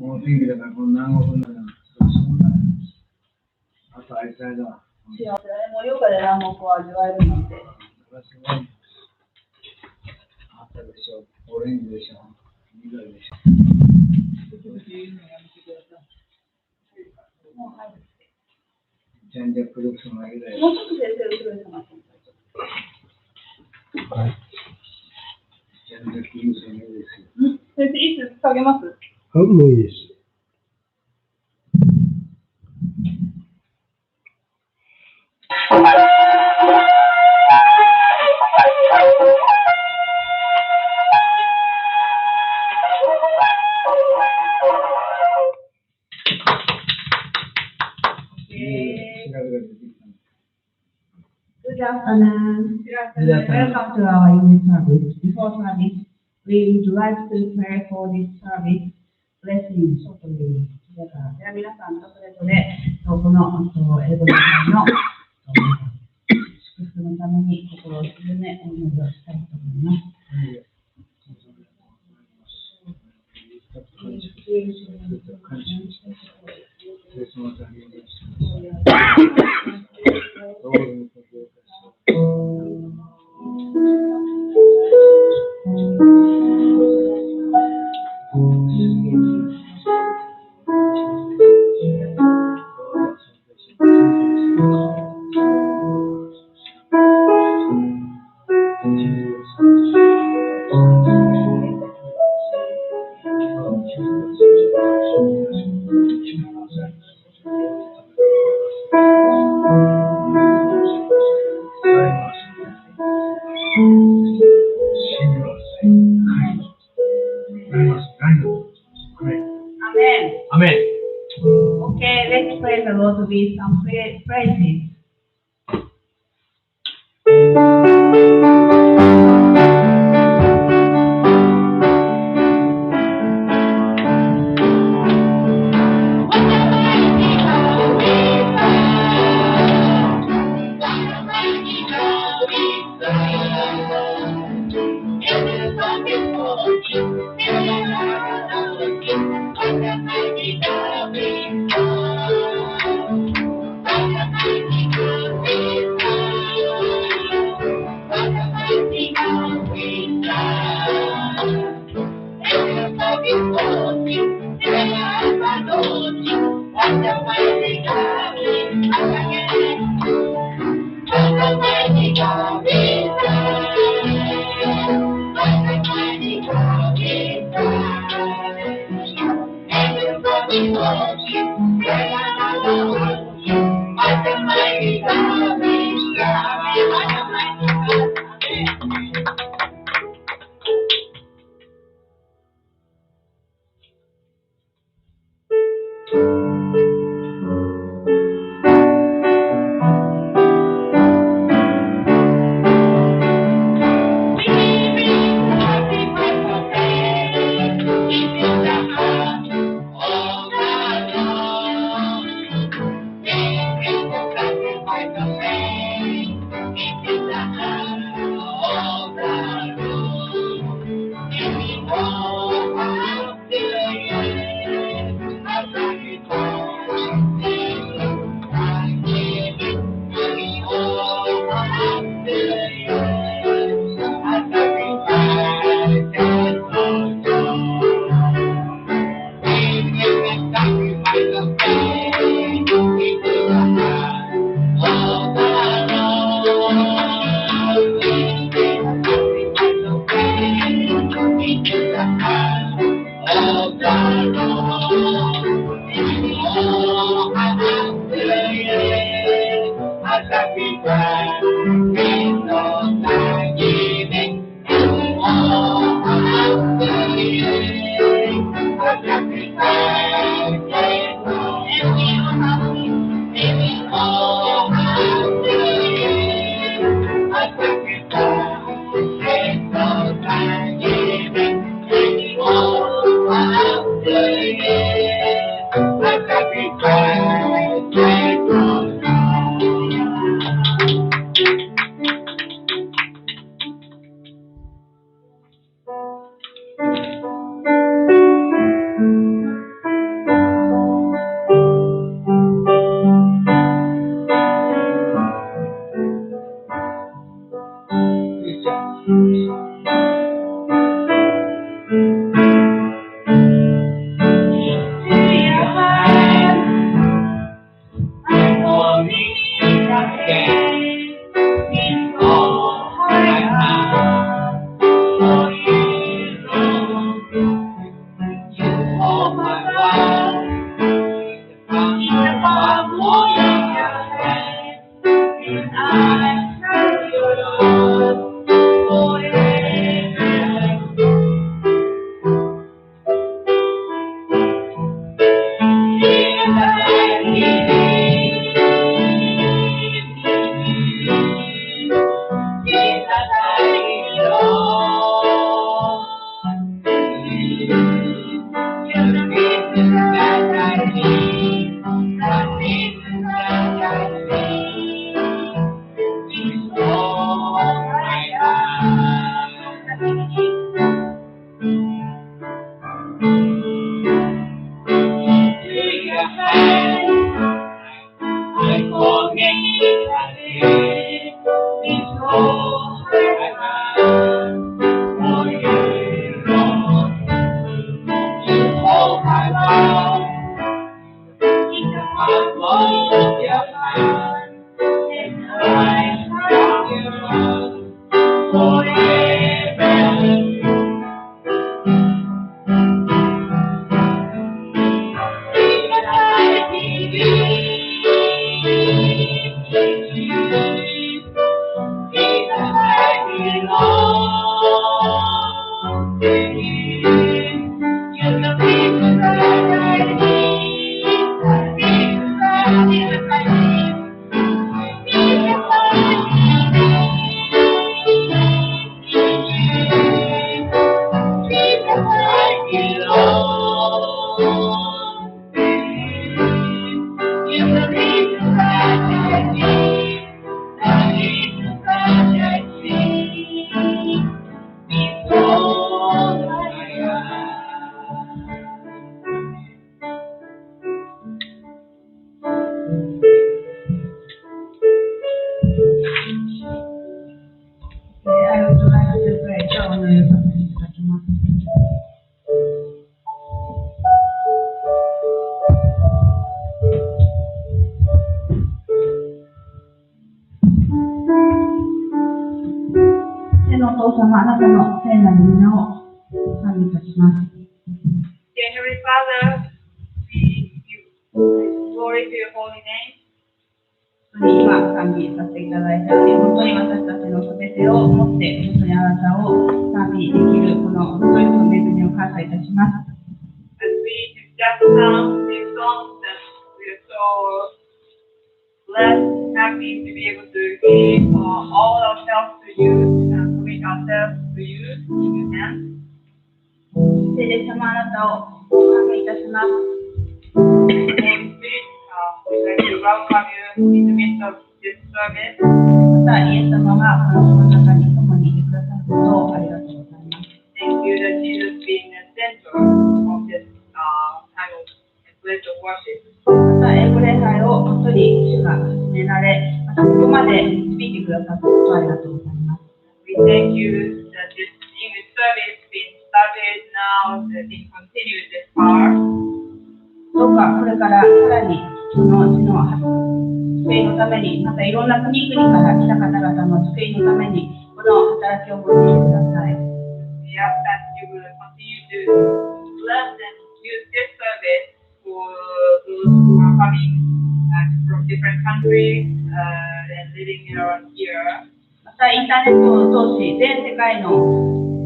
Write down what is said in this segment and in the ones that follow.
もう天気だからこの南国のそんな朝あいつらだわ。幸せだね。盛岡で南国を味わえるなんて。それはすごい。赤でしょ、オレンジでしょ、緑でしょ。もう入る。ジャンジャックルクスのだけだよ。もうちょっと先生後ろに下がってみたい。はい。ジャンジャックルクスのだけですよ。うん。先生いつ下げます？あ、もういいです。Good afternoon. Welcome to our evening service. Before service, we would like to pray for this service blessing shortly together. では皆さんとそれぞれこの英語の祝福のために心を静めお祈りをしたいと思います。Amen. Okay, let's pray the Lord with some praises. hold my life in the palm of your hand, and I have your love forever. Jesus, I believe. Jesus, I belong. You're the reason that I need, the reason that I need. It's all I have. To your hands, I commit it's all I have for you, Lord. You hold my life in the palm of your hand, and I have your love forever. Jesus, I believe. Jesus, I belong to you. You're the reason that I need, the reason that I need. Jesus, I believe. Jesus, I belong to you. You're the reason that I need, the reason that I see. It's all I have. ありがとうございます。それではお祈りをさせていただきます。天のお父様、あなたの聖なる皆を賛美いたします。Dear Heavenly Father, we give glory to your holy name. 本当に今、賛美させていただいたように、本当に私たちのすべてを持って、本当にあなたを賛美できる、この本当にその恵みを感謝いたします。As we just sung these songs, and we are so blessed, happy to be able to give all ourselves to you and commit ourselves to you in your hands. 聖霊様、あなたを賛美いたします。Holy Spirit, we'd like to welcome you in the midst of this service. また、イエス様がこの中に共にいてくださることをありがとうございます。Thank you that Jesus being the center of this time of place of worship. また、英語礼拝を本当に主が始められ、またここまで導いてくださったことをありがとうございます。We thank you that this English service being started now, that it continues this far. どうかこれからさらにその地の救いのために、またいろんな国々から来た方々の救いのために、この働きを用いてください。We ask that you will continue to bless and use this service for those who are coming from different countries and living around here. またインターネットを通し、全世界の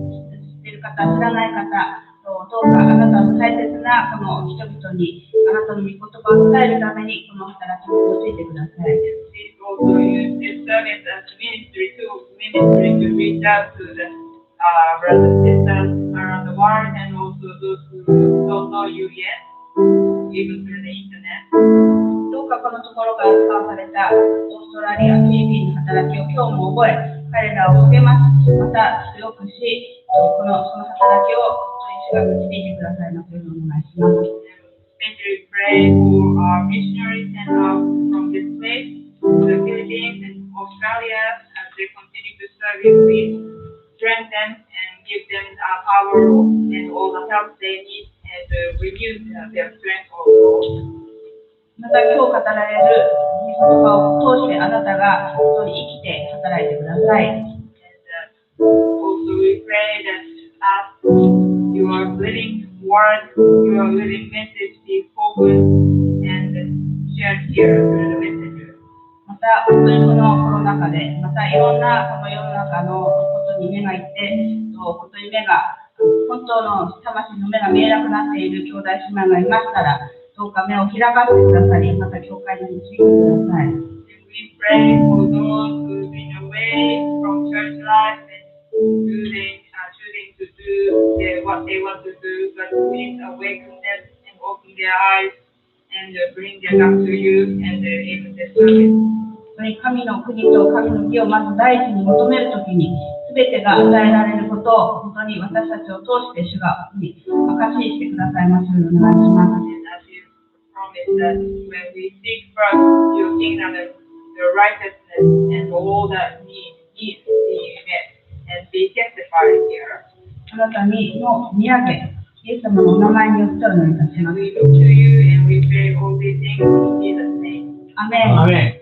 知っている方、知らない方、どうかあなたの大切なこの人々にあなたの御言葉を伝えるためにこの働きを用いてください。Please also use this service as ministry to reach out to the brothers and sisters around the world and also those who don't know you yet, even through the internet. どうかこのところから使わされたオーストラリア、フィリピンの働きを今日も覚え、彼らを励ます、また強くし、その働きを主が導いてくださいますようにお願いします。Especially pray for our missionaries and from this place, the Philippines and Australia, as they continue to serve you. Please strengthen and give them power and all the help they need and renew their strength also. また今日語られる御言葉を通してあなたが本当に生きて働いてください。And also we pray that as you are living word, your living message be spoken and shared here through the messages. また、本当にこのコロナ禍で、またいろんなこの世の中のことに目がいって、本当に目が、本当の魂の目が見えなくなっている兄弟姉妹がいましたら、どうか目を開かせてくださり、また教会に導いてください。We pray for those who've been away from church life and choosing to do what they want to do, but please awaken them and open their eyes and bring them back to you and even the service. 神の国と神の義をまず第一に求めるときに、すべてが与えられることを本当に私たちを通して主が証ししてくださいますようにお願いします。Promise that when we seek first your kingdom and your righteousness and all that needs be met and be testified here. あなたにの宮家、イエス様のお名前によってお願いいたします。We look to you and we pray all these things in Jesus' name. アメン。アメン。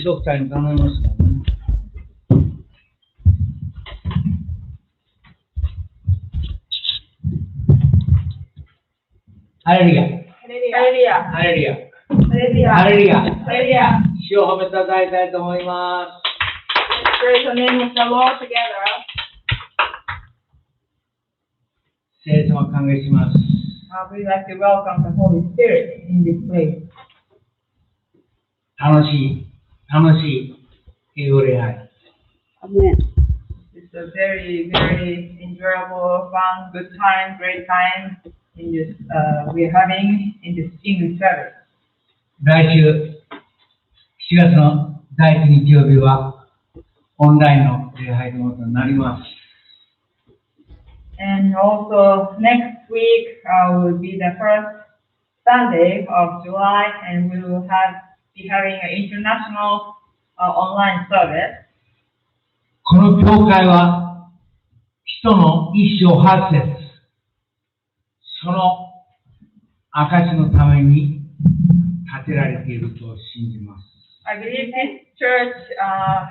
ドクターに頼みますからね。ハレルヤ。ハレルヤ。ハレルヤ。ハレルヤ。ハレルヤ。ハレルヤ。主を褒めたたえたいと思います。Praise the name of the Lord together. 聖霊様を歓迎します。We'd like to welcome the Holy Spirit in this place. 楽しい英語礼拝。It's a very, very enjoyable, fun, good time, great time in this we're having in this English service. 来週7月の第1日曜日はオンラインの礼拝のことになります。And also next week will be the first Sunday of July, and we will be having an international online service. この教会は人の一生八節、その証のために建てられていると信じます。I believe this church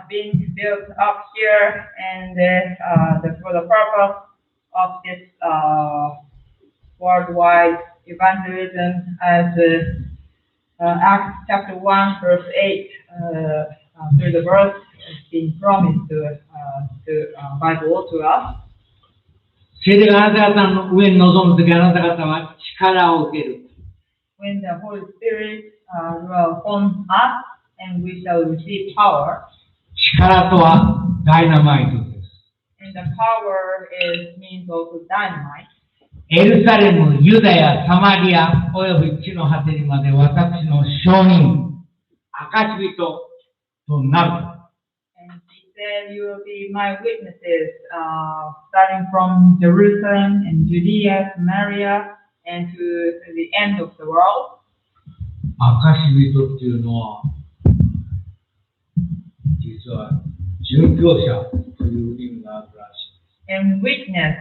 being built up here and for the purpose of this worldwide evangelism, as Acts chapter 1 verse 8 through the verse has been promised by the Lord to us. 聖霊があなた方の上に臨むとき、あなた方は力を受ける。When the Holy Spirit will come up and we shall receive power. 力とはダイナマイトです。And the power means also dynamite. エルサレム、ユダヤ、サマリア、および地の果てにまで私の証人、証人となる。And he said, you will be my witnesses, starting from Jerusalem and Judea, Samaria, and to the end of the world. 証人っていうのは、実は殉教者という意味があるらしい。And witness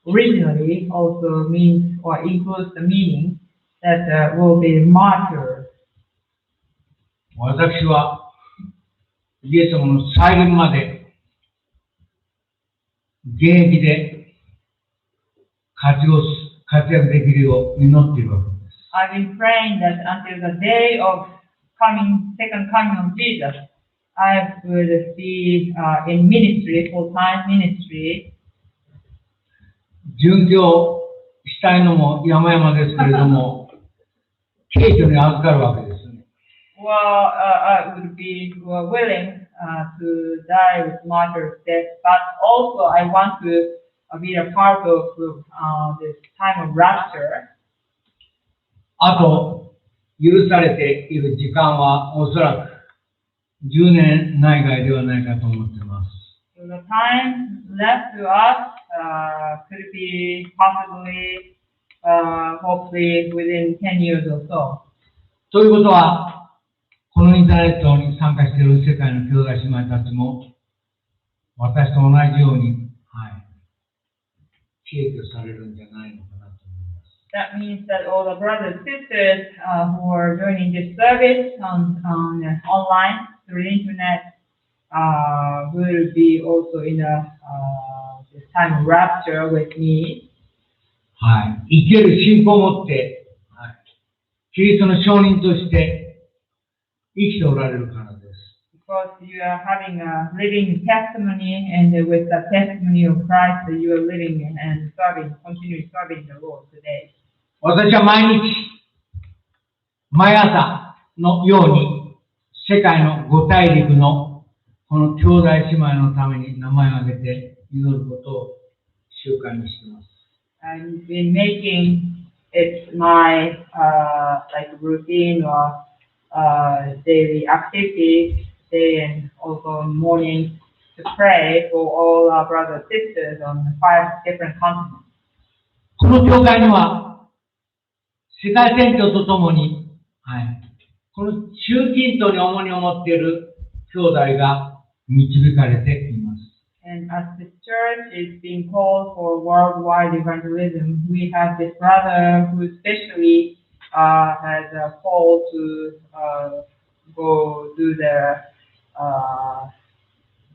originally also means or includes the meaning that will be martyr. 私はイエス様の再臨まで現役で活躍できるよう祈っているわけです。I've been praying that until the day of second coming of Jesus, I would be in ministry, full-time ministry. 殉教したいのも山々ですけれども、軽挙に預かるわけですね。Well, I would be willing to die with martyr's death, but also I want to be a part of this time of rapture. あと、許されている時間はおそらく10年内外ではないかと思っています。So the time left to us could be possibly, hopefully within 10 years or so. ということは、このインターネットに参加している世界の兄弟姉妹たちも、私と同じように、軽挙されるんじゃないのかなと思います。That means that all the brothers and sisters who are joining this service on online through the internet will be also in this time of rapture with me. 生ける信仰を持って、キリストの証人として生きておられるからです。Because you are having a living testimony, and with the testimony of Christ, you are living and continue serving the Lord today. 私は毎朝のように、世界の5大陸のこの兄弟姉妹のために名前を挙げて祈ることを習慣にしています。I've been making it my routine or daily activity, day and also morning, to pray for all our brothers and sisters on 5 different continents. この教会には世界宣教とともに、この中近東に主に思っている兄弟が導かれています。And as the church is being called for worldwide evangelism, we have this brother who especially has a call to go do the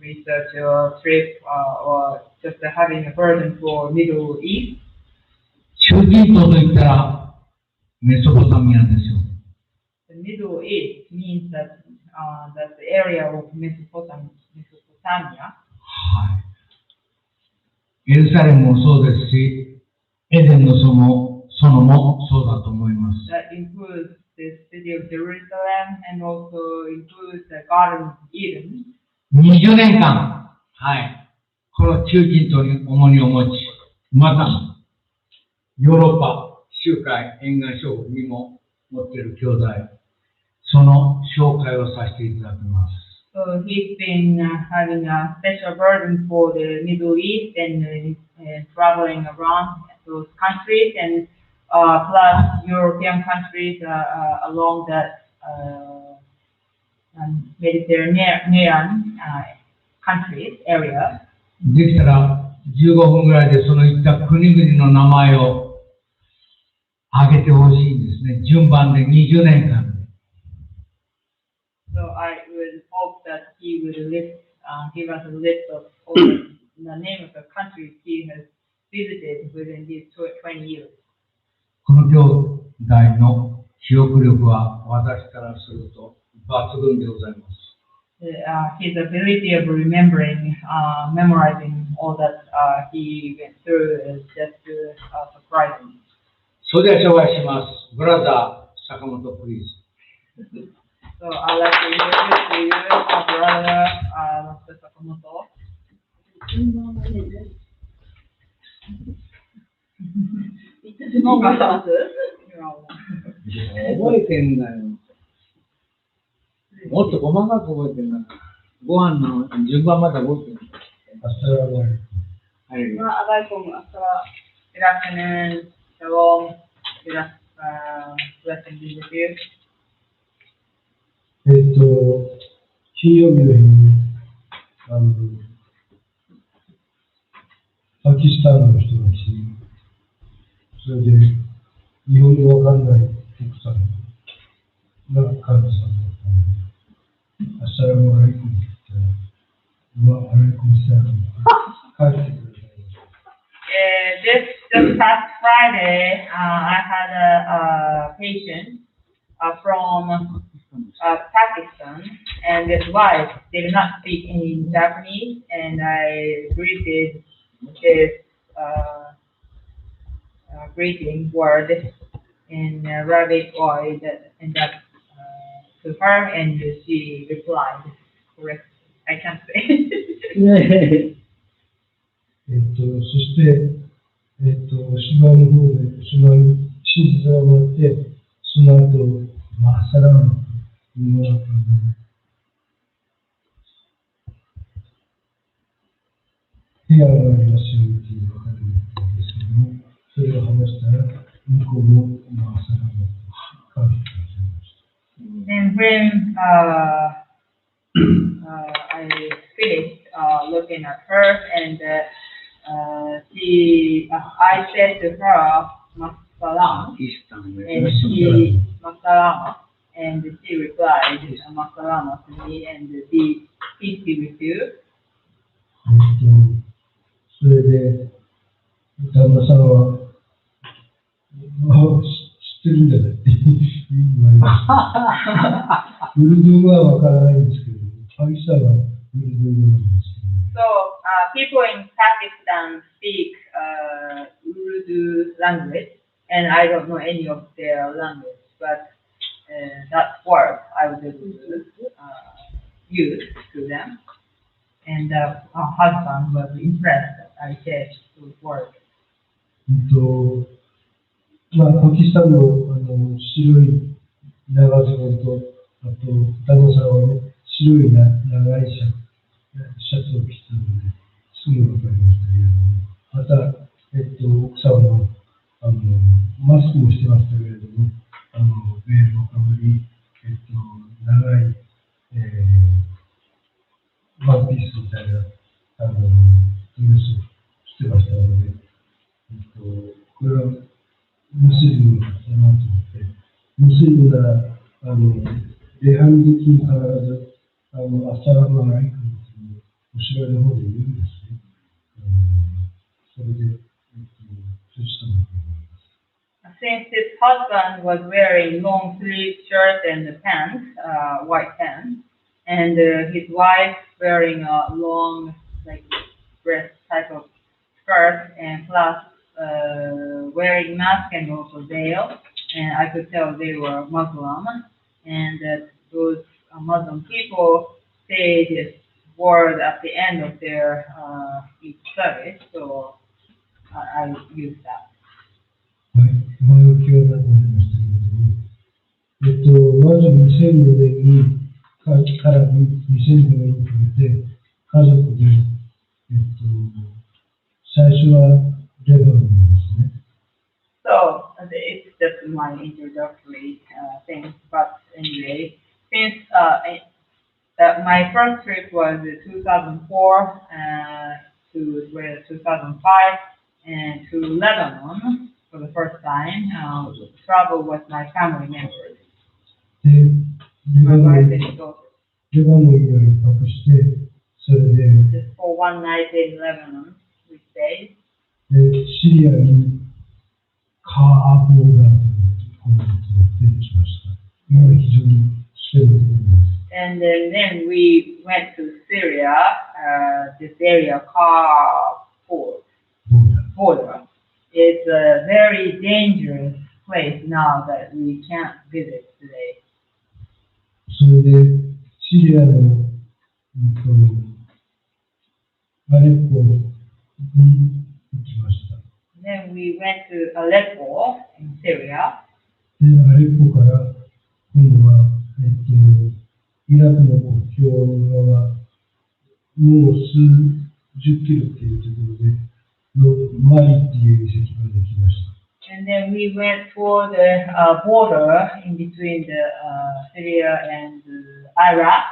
research or trip or just having a burden for Middle East. 中近東といったらメソポタミアですよ。The Middle East means that that's the area of Mesopotamia. エルサレムもそうですし、エデンの園もそうだと思います。That includes the city of Jerusalem and also includes the Garden of Eden. 20年間、この中近東に重荷を持ち、またヨーロッパ、周海、沿岸諸国にも持っている兄弟、その紹介をさせていただきます。So he's been having a special burden for the Middle East and traveling around those countries and plus European countries along that Mediterranean countries area. できたら15分ぐらいでそのいった国々の名前を挙げてほしいんですね。順番で20年間。So I would hope that he would give us a list of all the name of the countries he has visited within these 20 years. この兄弟の記憶力は私からすると抜群でございます。His ability of remembering, memorizing all that he went through is just surprising. それでは紹介します。ブラザー、坂本、プリーズ。So I'd like to introduce to you our brother, Mr. Sakamoto. 質問があります。覚えてんだよ。もっと細かく覚えてんだから。ご飯の順番まで覚えてる。はい。Good afternoon, shalom, blessing be with you. 金曜日の日にパキスタンの人が来て、それで日本語わかんない奥さんが患者さんだったので、アッサラムアライクムって言ったら、アライクムセラム帰ってくれた。This past Friday, I had a patient from Pakistan, and his wife did not speak any Japanese, and I greeted his greeting word in Arabic to her, and she replied correctly. I can't say. そして、島の方で、島に手術が終わって、その後、マサラムというのは、部屋がありますよという分かるんですけども、それを話したら、向こうもマサラムと感じてくださいました。And when I finished looking at her, and I said to her, Masalam, and she replied, Masalama to me, and the peace be with you. それで、旦那さんは、知ってるんじゃないって言われました。ウルドゥーはわからないんですけど、パキスタンはウルドゥーなんですけど。So, people in Pakistan speak Urdu language, and I don't know any of their language, but that word I was able to use to them. And our husband was impressed that I said those words. パキスタンの白い長ズボンと、あと旦那さんはね、白い長いシャツを着ているので、すぐ分かりましたけれども、また、奥さんもマスクもしてましたけれども、ベールをかぶり、長い、ワンピースみたいなドレスを着てましたので、これはムスリムだなと思って、ムスリムなら、礼拝の時に必ず、アッサラムアライクムというお芝居の方で言うんですね。それで、そうしたのだと思います。Since his husband was wearing long sleeve shirt and pants, white pants, and his wife wearing a long, like, dress type of skirt, and plus wearing mask and also veil, and I could tell they were Muslim, and that those Muslim people say this word at the end of their each service, so I used that. はい、前置きはなくなりましたけれども、まず2004年にから2005年にかけて、家族で、最初はレバノンですね。So, it's just my introductory thing, but anyway, since my first trip was 2004 to 2005 and to Lebanon for the first time, travel with my family members. で、レバノンに一泊して、それで、Just for one night in Lebanon, we stayed. で、シリアにカーボーダーというコンテンツを提供しました。今は非常に危険なところです。And then we went to Syria, this area called border. It's a very dangerous place now that we can't visit today. それで、シリアの、アレッポに行きました。Then we went to Aleppo in Syria. で、アレッポから今度は、イラクの国境側、もう数十キロっていうところで、マリっていう遺跡まで来ました。And then we went for the border in between the Syria and Iraq.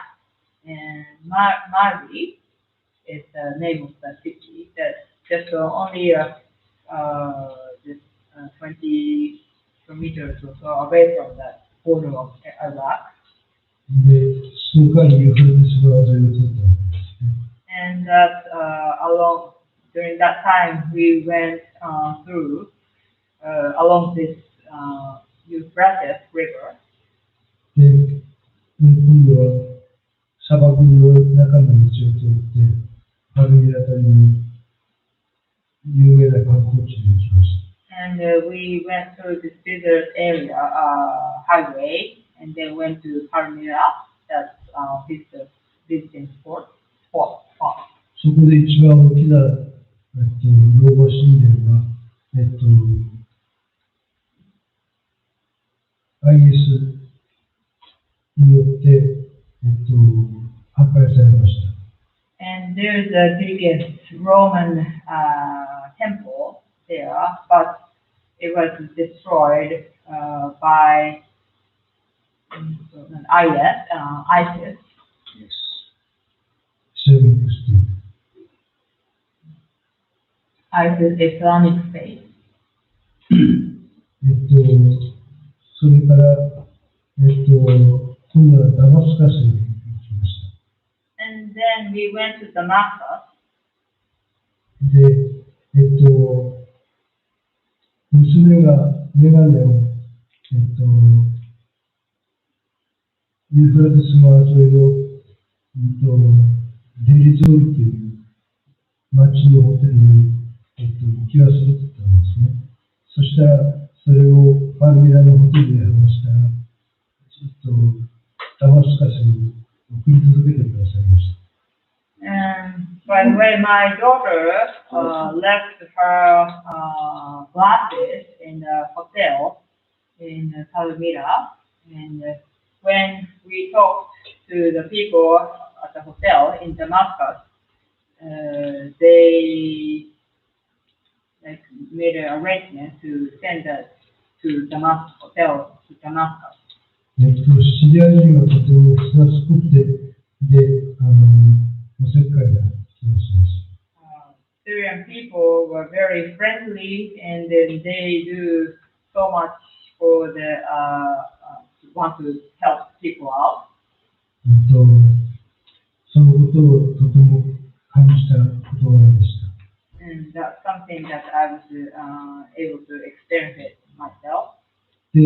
And Mari is the name of the city. That's just only just 20 kilometers or so away from the border of Iraq. で、その間にユーフラテス川沿いを通ったわけですね。And during that time, we went through along this Euphrates River. で、今度は砂漠の中の道を通って、パルミラタリに有名な観光地に行きました。And we went through this desert area highway, and then went to Palmyra. That's visiting spot. そこで一番大きな老婆神殿は、IS によって、破壊されました。And there's the biggest Roman temple there, but it was destroyed by ISIS. Yes. Islamic State. ISIS Islamic State. それから、今度はダマスカスに行きました。And then we went to Damascus. で、娘がメガネを、ユーフラテス川沿いの、デリゾールという町のホテルに、行き忘れてたんですね。そしたら、それをパルミラのホテルで話したら、ダマスカスに送り届けてくださいました。And when my daughter left her glasses in the hotel in Palmyra, and when we talked to the people at the hotel in Damascus, they made an arrangement to send us to Damascus hotel to Damascus. シリア人はとても人懐っこくて、で、おせっかいな気持ちです。Syrian people were very friendly, and then they do so much for the want to help people out. そのことをとても感じた言葉でした。And that's something that I was able to experience it myself. で、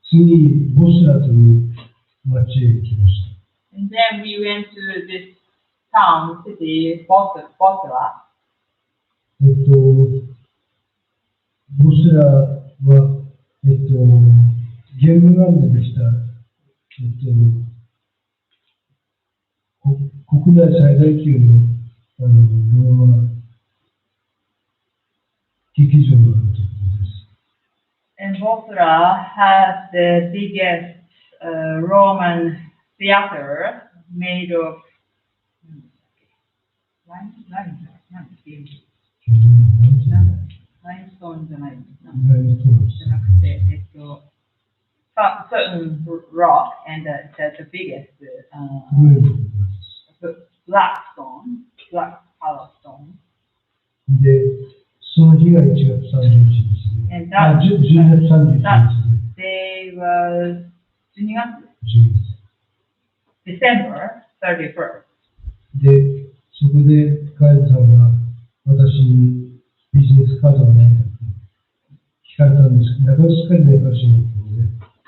次にボスラという町へ行きました。And then we went to this town, city, Bosra. ボスラは、玄武岩でできた、国内最大級のローマ劇場があるところです。And Bosra has the biggest Roman theater made of limestone じゃないなくて、certain rock, and that's the biggest black color stone. で、その日が1月31日ですね。10月31日ですね。Day was 12月 December 31st. で、そこでガイドさんが私にビジネスカードがないか聞かれたんですけど、中しっかりでよろしいので、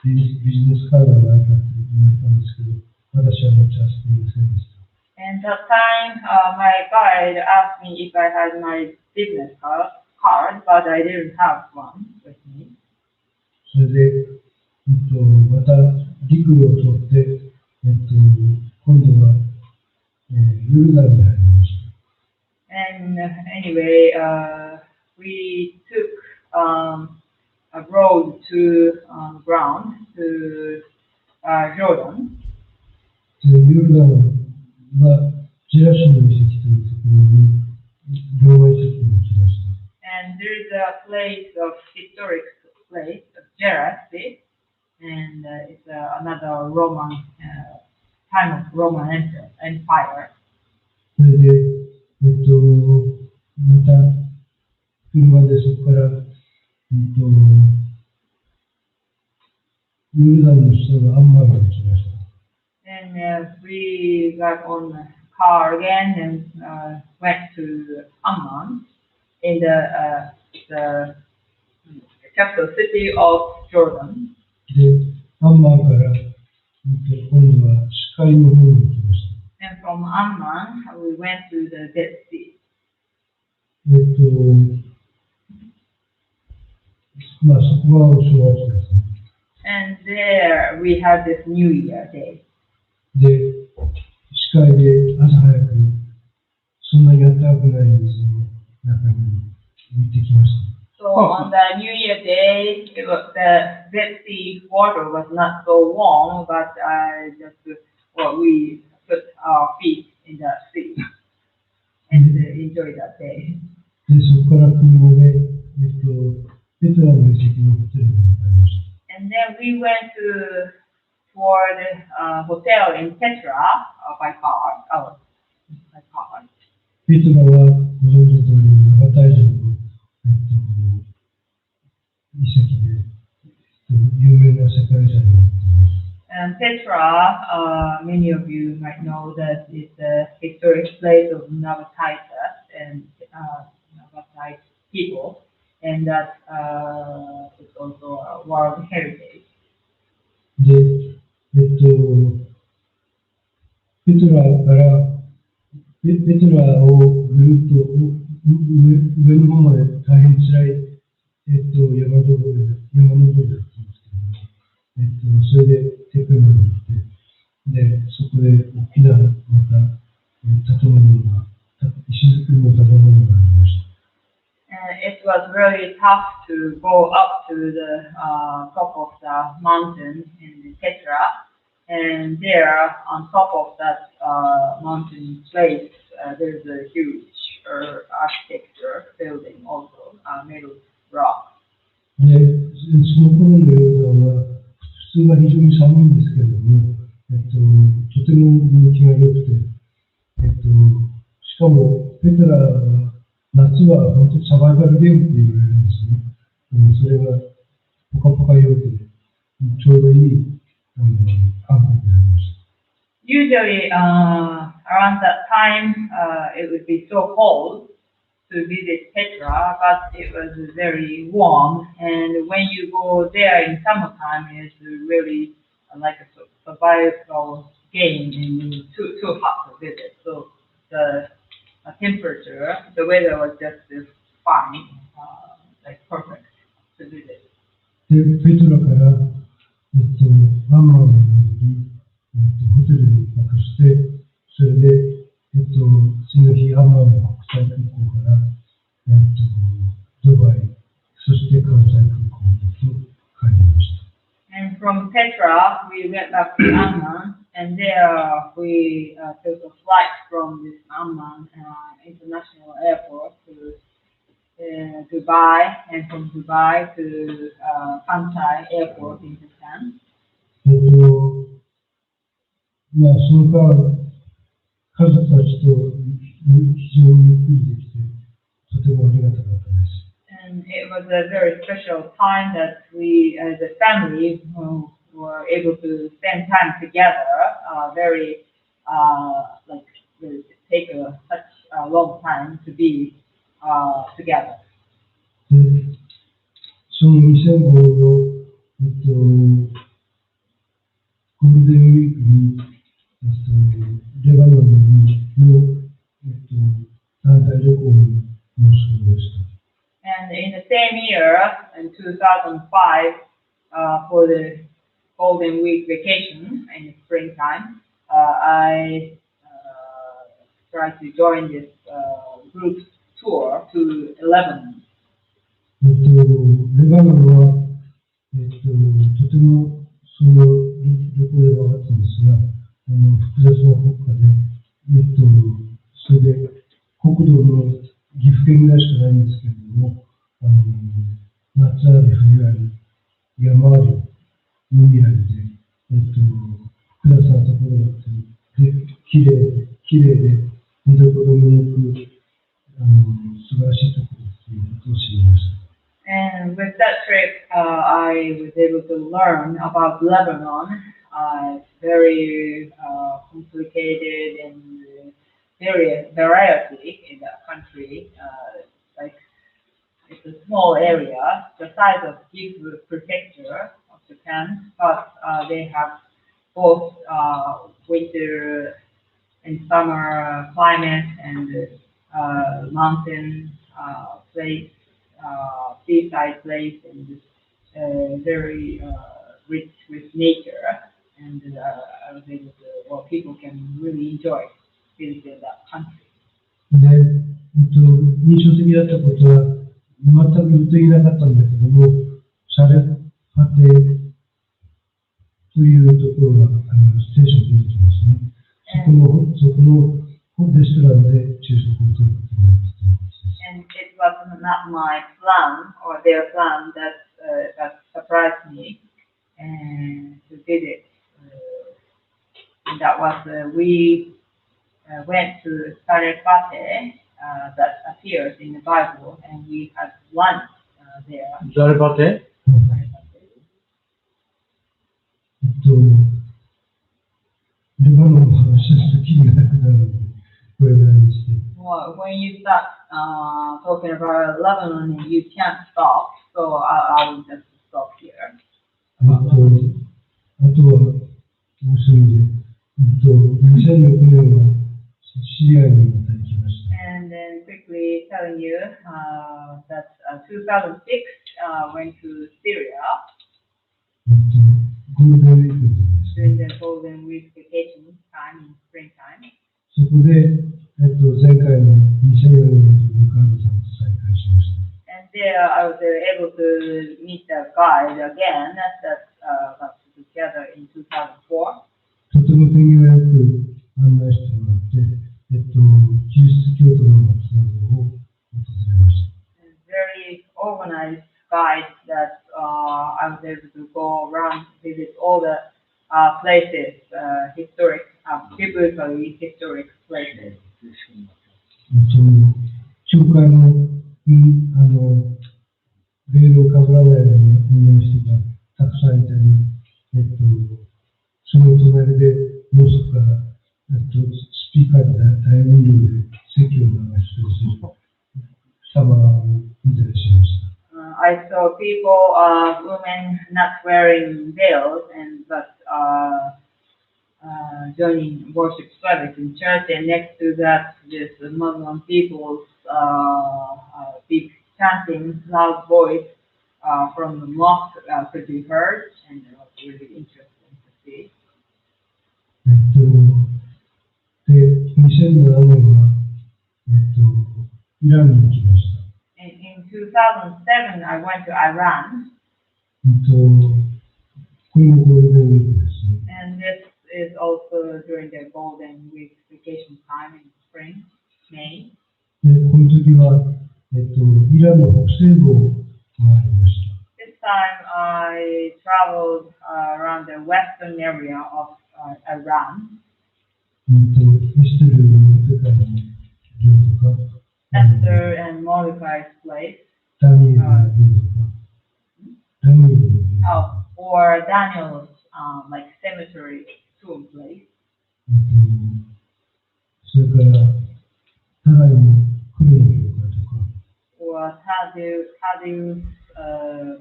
ビジネスカードがないかって言われたんですけど、私は持ち合わせていませんでした。And that time, my guide asked me if I had my business card, but I didn't have one with me. それで、また陸路を通って、今度は、ヨルダンに入りました。And anyway, we took a road to ground to Jordan. ヨルダンはジェラシュの遺跡というところにローマ遺跡に来ました。And there's a place of historic place of Jerash, and it's another Roman time of Roman Empire. それで、また車でそこから、ヨルダンの首都のアンマンまで来ました。And we got on the car again and went to Amman in the capital city of Jordan. で、アンマンから、今度は死海の方に行きました。And from Amman, we went to the Dead Sea. まあ、そこはお正月ですね。And there we had this New Year day. で、死海で朝早く、そんなに暖かくない水の中に行ってきました。So on the New Year day, the Dead Sea water was not so warm, but we put our feet in the sea and enjoyed that day. で、そこから車で、ペトラの遺跡のホテルに向かいました。And then we went toward the hotel in Petra by car. ペトラはご存知の通り、ナバタイ人の、遺跡で、有名な世界遺産になっています。And Petra, many of you might know that it's a historic place of Navatai and Navatai people, and that is also a World Heritage. で、ペトラをぐるっと上の方まで大変辛い、山登りだったんですけども、それでてっぺんまで行って、で、そこで大きなまた建物が、石造りの建物がありました。It was really tough to go up to the top of the mountain in Petra, and there on top of that mountain place, there's a huge architecture building also made of rock. で、その頃のヨルダンは普通は非常に寒いんですけれども、とても人気が良くて、しかもペトラは夏は本当にサバイバルゲームって言われるんですね。それがポカポカ陽気でちょうどいい観光になりました。Usually around that time it would be so cold to visit Petra, but it was very warm, and when you go there in summertime, it's really like a survival game and too hot to visit. So the temperature, the weather was just fine, like perfect to visit. で、ペトラから、アンマンに、ホテルに泊泊して、それで、次の日、アンマンの国際空港から、ドバイ、そして関西空港と帰りました。And from Petra, we went back to Amman, and there we took a flight from this Amman International Airport to Dubai, and from Dubai to Kansai Airport in Japan. まあ、その間、家族たちと非常にゆっくりできて、とてもありがたかったです。And it was a very special time that we, as a family, were able to spend time together. Very, like, it take such a long time to be together. で、その2005年の、ゴールデンウィークに、レバノンの、団体旅行に申し込みました。And in the same year, in 2005, for the Golden Week vacation in the springtime, I tried to join this group tour to Lebanon. レバノンは、とてもその旅行で分かったんですが、複雑な国家で、それで国土の岐阜県ぐらいしかないんですけれども、夏あり冬あり、山あり、海ありで、複雑なところだったり、で、きれいで、見どころも多く、素晴らしいところということを知りました。And with that trip, I was able to learn about Lebanon. It's very complicated and variety in that country. Like it's a small area, the size of Gifu Prefecture of Japan, but they have both winter and summer climate and mountain place. Seaside place and very rich with nature, and I was able to, well, people can really enjoy visiting that country. で、印象的だったことは、全く言っていなかったんだけども、シャレパテというところがステーションに出てきますね。そこのレストランで昼食をとることになったと思います。And it was not my plan or their plan that surprised me and to visit. And that was we went to Sarepate that appears in the Bible, and we had lunch there. Zarepate? レバノンの話をする気になくなるので、これぐらいにして。Well, when you start talking about Lebanon, you can't stop, so I will just stop here. あとは、面白いで、2006年はシリアにまた行きました。And then quickly telling you that 2006 went to Syria ゴールデンウィークですね。during the Golden Week vacation time in springtime. そこで、前回の2004年のガイドさんと再会しました。And there I was able to meet the guide again that got together in 2004. とても手際よく案内してもらって、キリスト教徒の町などを訪れました。Very organized guide that I was able to go around, visit all the places, historic, biblically historic places. 教会のベールをかぶらないような人がたくさんいたり、その隣でもうそこからスピーカーで大音量で説教を流している様を見たりしました。I saw people, women not wearing veils, but joining worship service in church, and next to that, this Muslim people's big chanting, loud voice from the mosque could be heard, and it was really interesting to see. で、2007年は、イランに行きました。In 2007, I went to Iran. これもゴールデンウィークですね。And this is also during the Golden Week vacation time in spring, May. で、この時は、イランの北西部を回りました。This time I traveled around the western area of Iran. エステルのモルデカイの寮とか、Esther and Mordecai's place. ダニエルの寮とか、ダニエルの寮。Or Daniel's like cemetery tomb place. それから、タライの黒の教会とか、Or Tadu's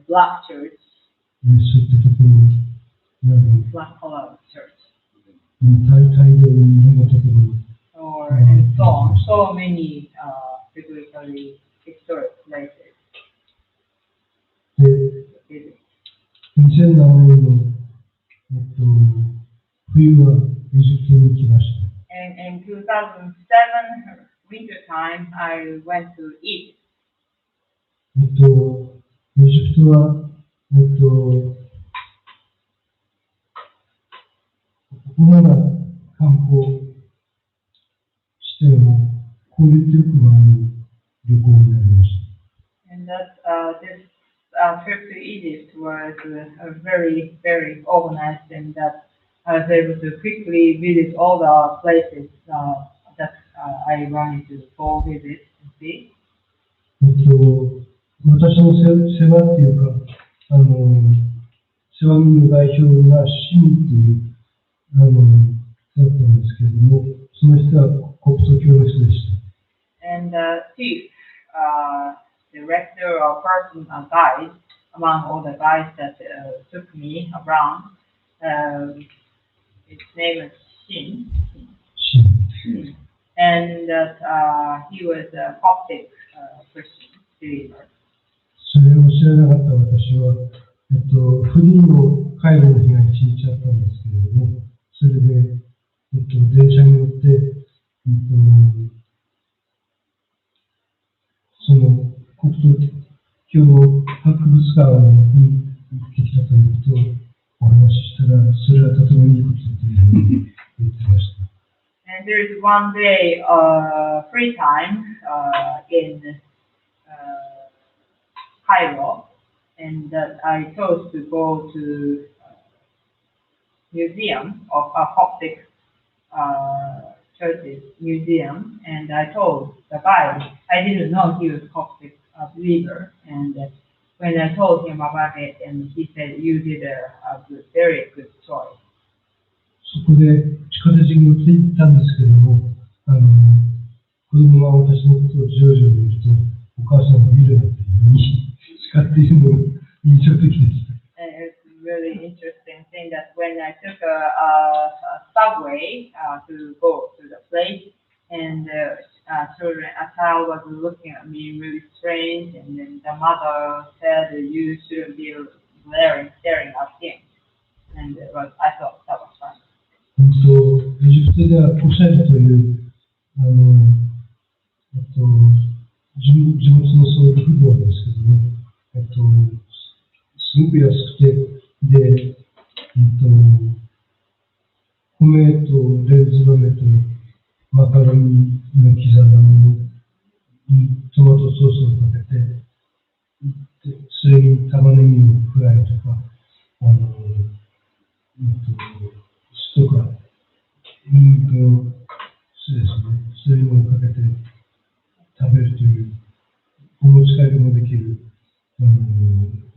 black church, そういったところになる。black color church. 大量にいろんなところ or and so on, so many biblically historic places. で、2007年の、冬はエジプトに行きました。And in 2007 winter time, I went to Egypt. エジプトは、主な観光地点を効率よく回る旅行になりました。And that this trip to Egypt was very, very organized, and that I was able to quickly visit all the places that I wanted to go visit and see. 私の世話っていうか、世話人の代表がシンっていう、だったんですけれども、その人は国徒教の人でした。And the chief director or person, guide, among all the guides that took me around, his name is Shin. And he was a Coptic Christian believer. それを知らなかった私は、フリーのカイロの日が一日あったんですけれども、それで、電車に乗って、その国徒教博物館に行ってきたということをお話ししたら、それはとてもいいことだというふうに言ってました。And there is one day free time in Cairo, and that I chose to go to museum of a Coptic church's museum, and I told the guy, I didn't know he was Coptic believer, and when I told him about it, and he said, you did a very good choice. そこで地下鉄に乗って行ったんですけれども、子供が私のことをじろじろ見ると、お母さんを見るなっていうふうに叱っているのが印象的でした。It's really interesting thing that when I took a subway to go to the place, and a child was looking at me really strange, and then the mother said you shouldn't be staring at him, and I thought that was fun. エジプトではポシャリという地元のソウルフードなんですけども、すごく安くて、で、米とレンズ豆とマカロニの刻んだものにトマトソースをかけて、それに玉ねぎのフライとか、とか、そうですね、そういうのをかけて食べるという、お持ち帰りもできる、お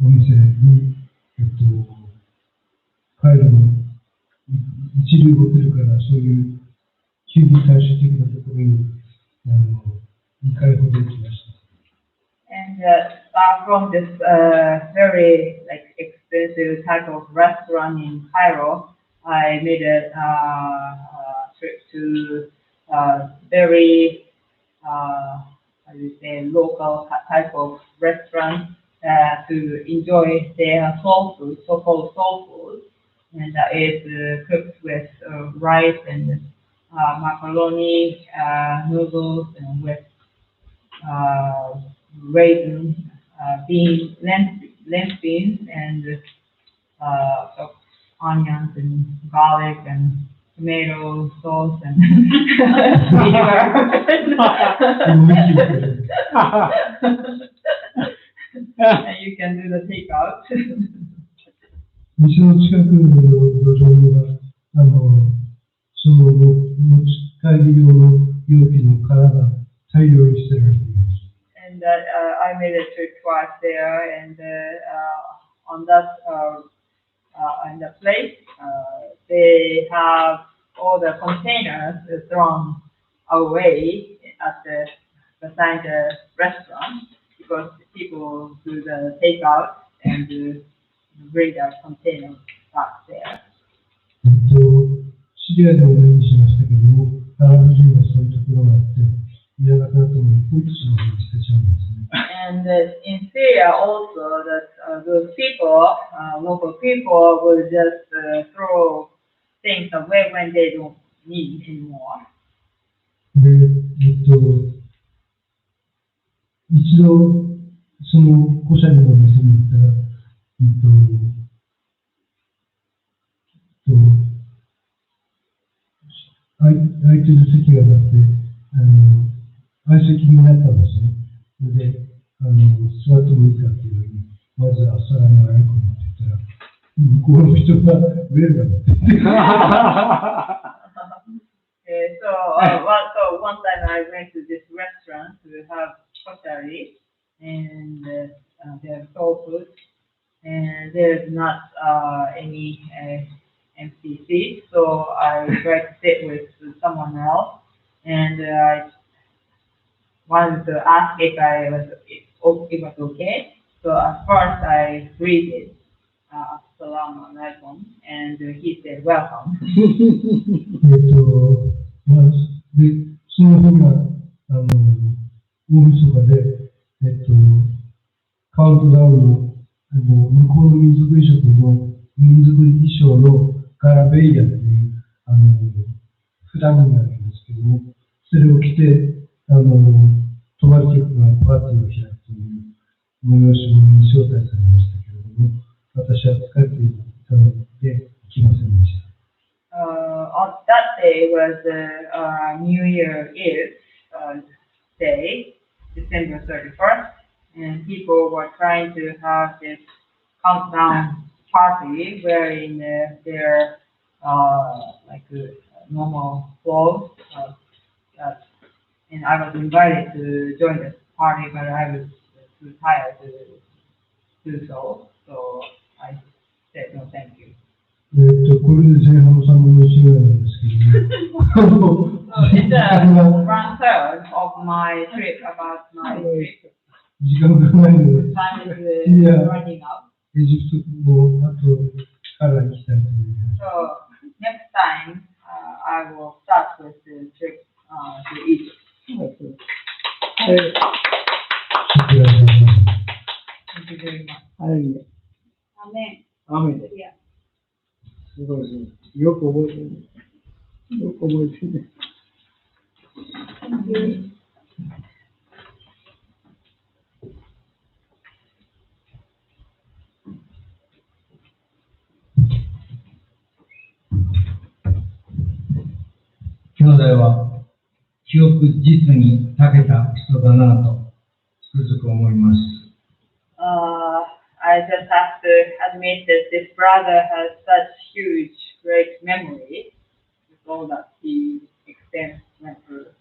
店に、カイロの一流ホテルからそういう急に大衆的なところに2回ほど行きました。And from this very expensive type of restaurant in Cairo, I made a trip to very local type of restaurant to enjoy their soul food, so-called soul food, and it's cooked with rice and macaroni, noodles, and with raisins, lens beans, and onions and garlic and tomato sauce and and you can do the takeout. 店の近くの路上には、その持ち帰り用の容器の殻が大量に捨てられています。And I made a trip twice there, and on that in the place, they have all the containers thrown away at beside the restaurant because people do the takeout and bring their containers back there. 静シリアでお目にしましたけども、アラブ人はそういうところがあって、嫌だからとも保育士の方に捨てちゃうんですね。And in Syria also, that those people, local people, will just throw things away when they don't need anymore. で、一度、その古車の店に行ったら、空いてる席がなくて、相席になったんですね。で、座ってもいいかっていうのに、まずアッサラムアライコムって言ったら、向こうの人がウェルダムって言って。So one time I went to this restaurant to have kosher, and there's soul food, and there's not any empty seat, so I tried to sit with someone else, and I wanted to ask if it was okay. So at first I greeted Assalamu alaikum, and he said welcome. で、その日が、大晦日で、カウントダウンの、向こうの民族衣装のガラベイヤっていう、普段になるんですけども、それを着て、泊まり客がパーティーを開くという催し物に招待されましたけれども、私は疲れていたので行きませんでした。That day was New Year Eve day, December 31st, and people were trying to have this countdown party wearing their normal clothes, and I was invited to join the party, but I was too tired to do so, so I said no thank you. これで前半の3分の1ぐらいなんですけども。It's one third of my trip about my trip. 時間がないので。Time is running out. エジプトもあとから行きたいと思います。So next time I will start with the trip to Egypt. シュクラン。 Thank you very much. はい。Amen. アーメン。Yeah. すごいですね。よく覚えてる。よく覚えてる。Thank you. 兄弟は記憶実に長けた人だなとつくづく思います。I just have to admit that this brother has such huge, great memory with all that he went through.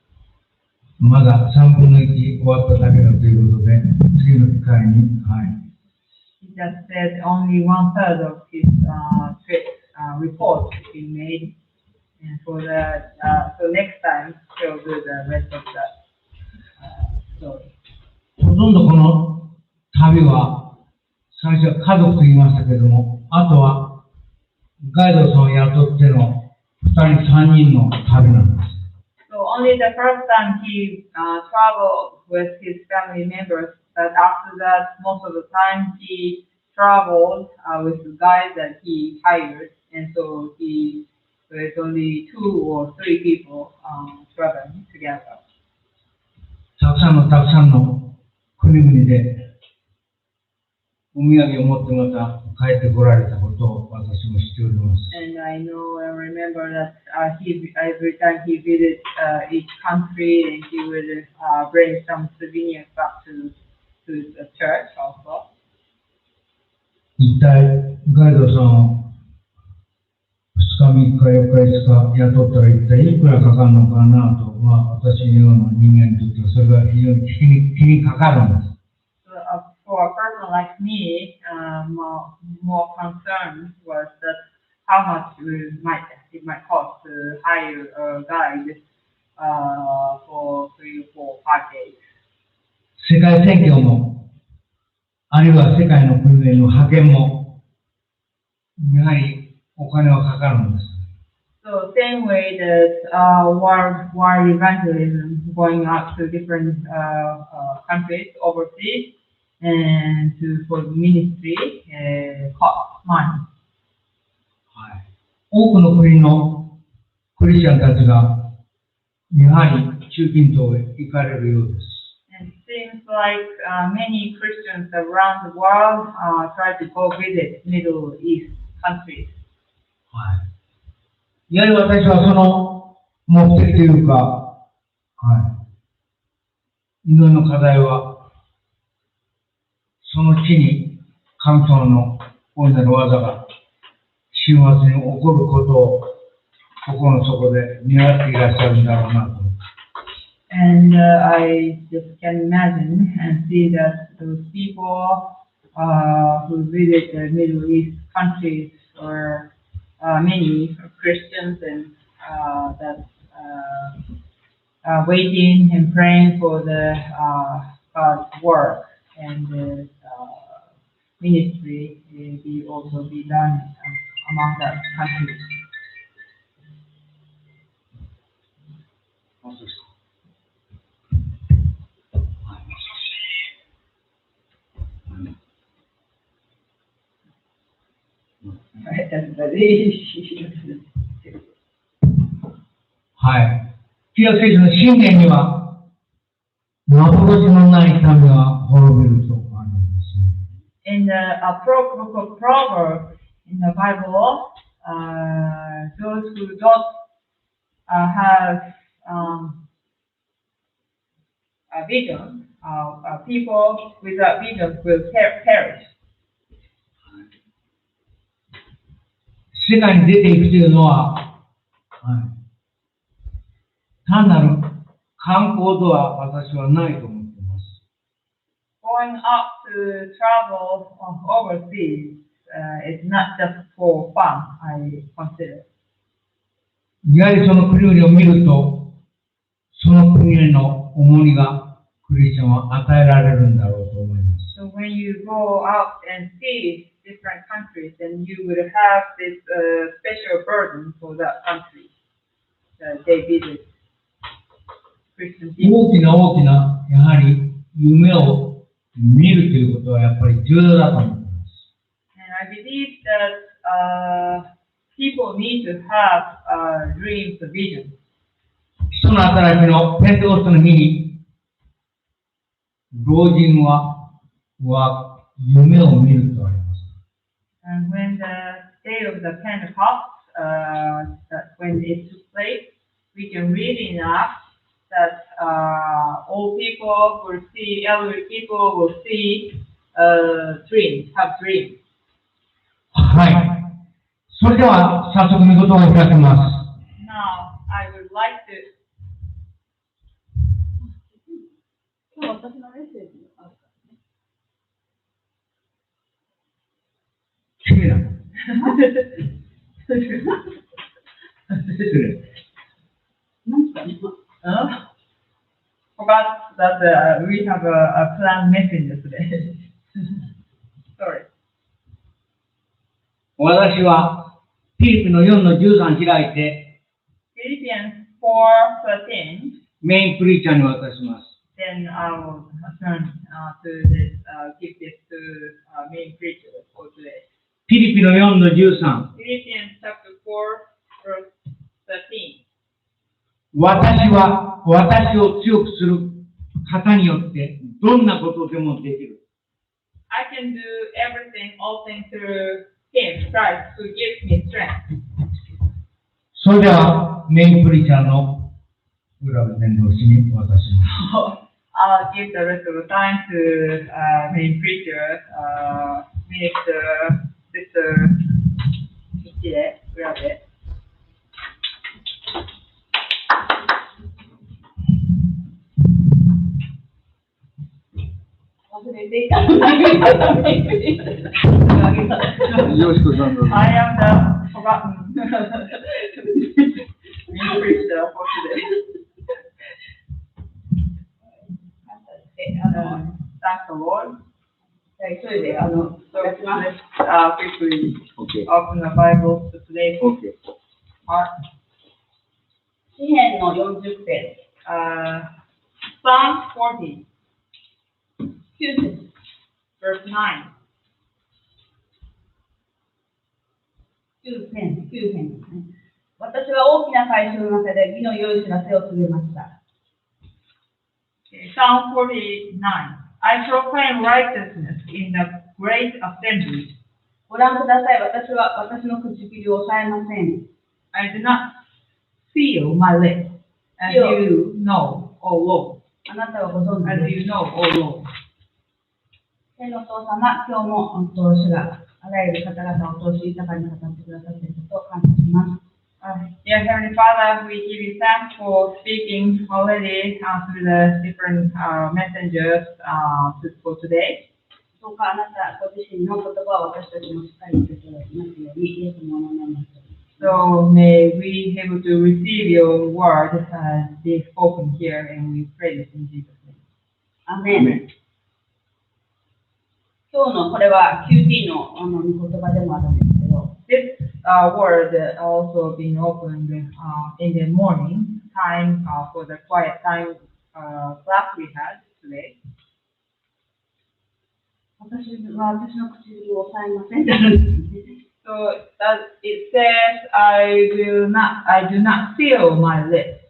まだ3分の1終わっただけだということで、次の機会に、はい。He just said only 1/3 of his trip report has been made, and for that, so next time he'll do the rest of that story. ほとんどこの旅は最初は家族と言いましたけれども、あとはガイドさんを雇っての2人3人の旅なんです。So only the first time he traveled with his family members, but after that, most of the time he traveled with the guys that he hired, and so there's only 2 or 3 people traveling together. たくさんの国々でお土産を持ってまた帰ってこられたことを私も知っております。And I know and remember that every time he visited each country, and he would bring some souvenirs back to the church also. 一体ガイドさんを2日、3日、4日、5日雇ったら一体いくらかかるのかなと、私のような人間にとってはそれが非常に気にかかるんです。For a person like me, more concern was that how much it might cost to hire a guide for 3, 4, 5 days. 世界宣教も、あるいは世界の国々の派遣も、やはりお金はかかるんです。So same way that world evangelism going out to different countries overseas and for ministry cost money. はい。多くの国のクリスチャンたちが、やはり中近東へ行かれるようです。And it seems like many Christians around the world try to go visit Middle East countries. はい。やはり私はその目的というか、はい。祈りの課題は、その地に神様の大いなる技が週末に起こることを心の底で願っていらっしゃるんだろうなと。And I just can imagine and see that those people who visit the Middle East countries or many Christians and that waiting and praying for the God's work and the ministry will also be done among that countries. はい。旧約聖書の箴言には、幻のない民は滅びるとあるんですね。In the book of Proverbs in the Bible, those who don't have a vision, people without vision will perish. 世界に出ていくというのは、はい、単なる観光とは私はないと思っています。Going up to travel overseas is not just for fun, I consider. やはりその国々を見ると、その国への重荷がクリスチャンは与えられるんだろうと思います。So when you go out and see different countries, then you would have this special burden for that country that they visit. Christian people. 大きな大きな、やはり夢を見るということはやっぱり重要だと思っています。And I believe that people need to have dreams, visions. 使徒の働きのペンテコステの日に、老人は夢を見るとあります。And when the day of the Pentecost, when it took place, we can read enough that all people will see, elderly people will see dreams, have dreams. はい。それでは早速御言葉を開きます。Now, I would like to. 私のメッセージあるからね。君ら。何かね。Forgot that we have a planned messenger today. Sorry. 私はフィリピの4の13開いて、Philippians 4:13. メインプリーチャーに渡します。Then I will turn to this, give this to main preacher for today. フィリピの4の13。Philippians chapter 4, verse 13. 私は私を強くする方によってどんなことでもできる。I can do everything, all things through Him, Christ, who gives me strength. それではメインプリーチャーの裏部伝道師に渡します。I'll give the rest of the time to main preacher, minister, sister Michire, Urabe. 忘れていた。よしこさんの。I am the forgotten main preacher for today. Thank the Lord. So let's quickly open the Bible to today's part. 詩編の40編、Psalm 40, 9節、 verse 9. 9編ですね。私は大きな会社の中で義の良い知らせを告げました。Okay, Psalm 49. I proclaim righteousness in the great assembly. ご覧ください。私は私の唇を抑えません。I do not seal my lips, as you know, O Lord. あなたはご存知 As です。 you know, O Lord. 天のお父様、今日も主があらゆる方々を通し豊かに語ってくださっていることを感謝します。Dear Heavenly Father, we give you thanks for speaking already through the different messengers for today. どうかあなたご自身の言葉を私たちもしっかり受けていますように、イエスの名前によって。So may we be able to receive your word being spoken here, and we pray this in Jesus' name. アメン。今日のこれは QT の御言葉でもあるんですけど、This word also being opened in the morning time for the quiet time class we had today. 私は私の唇を抑えませんってあるんですね。So it says, I do not seal my lips.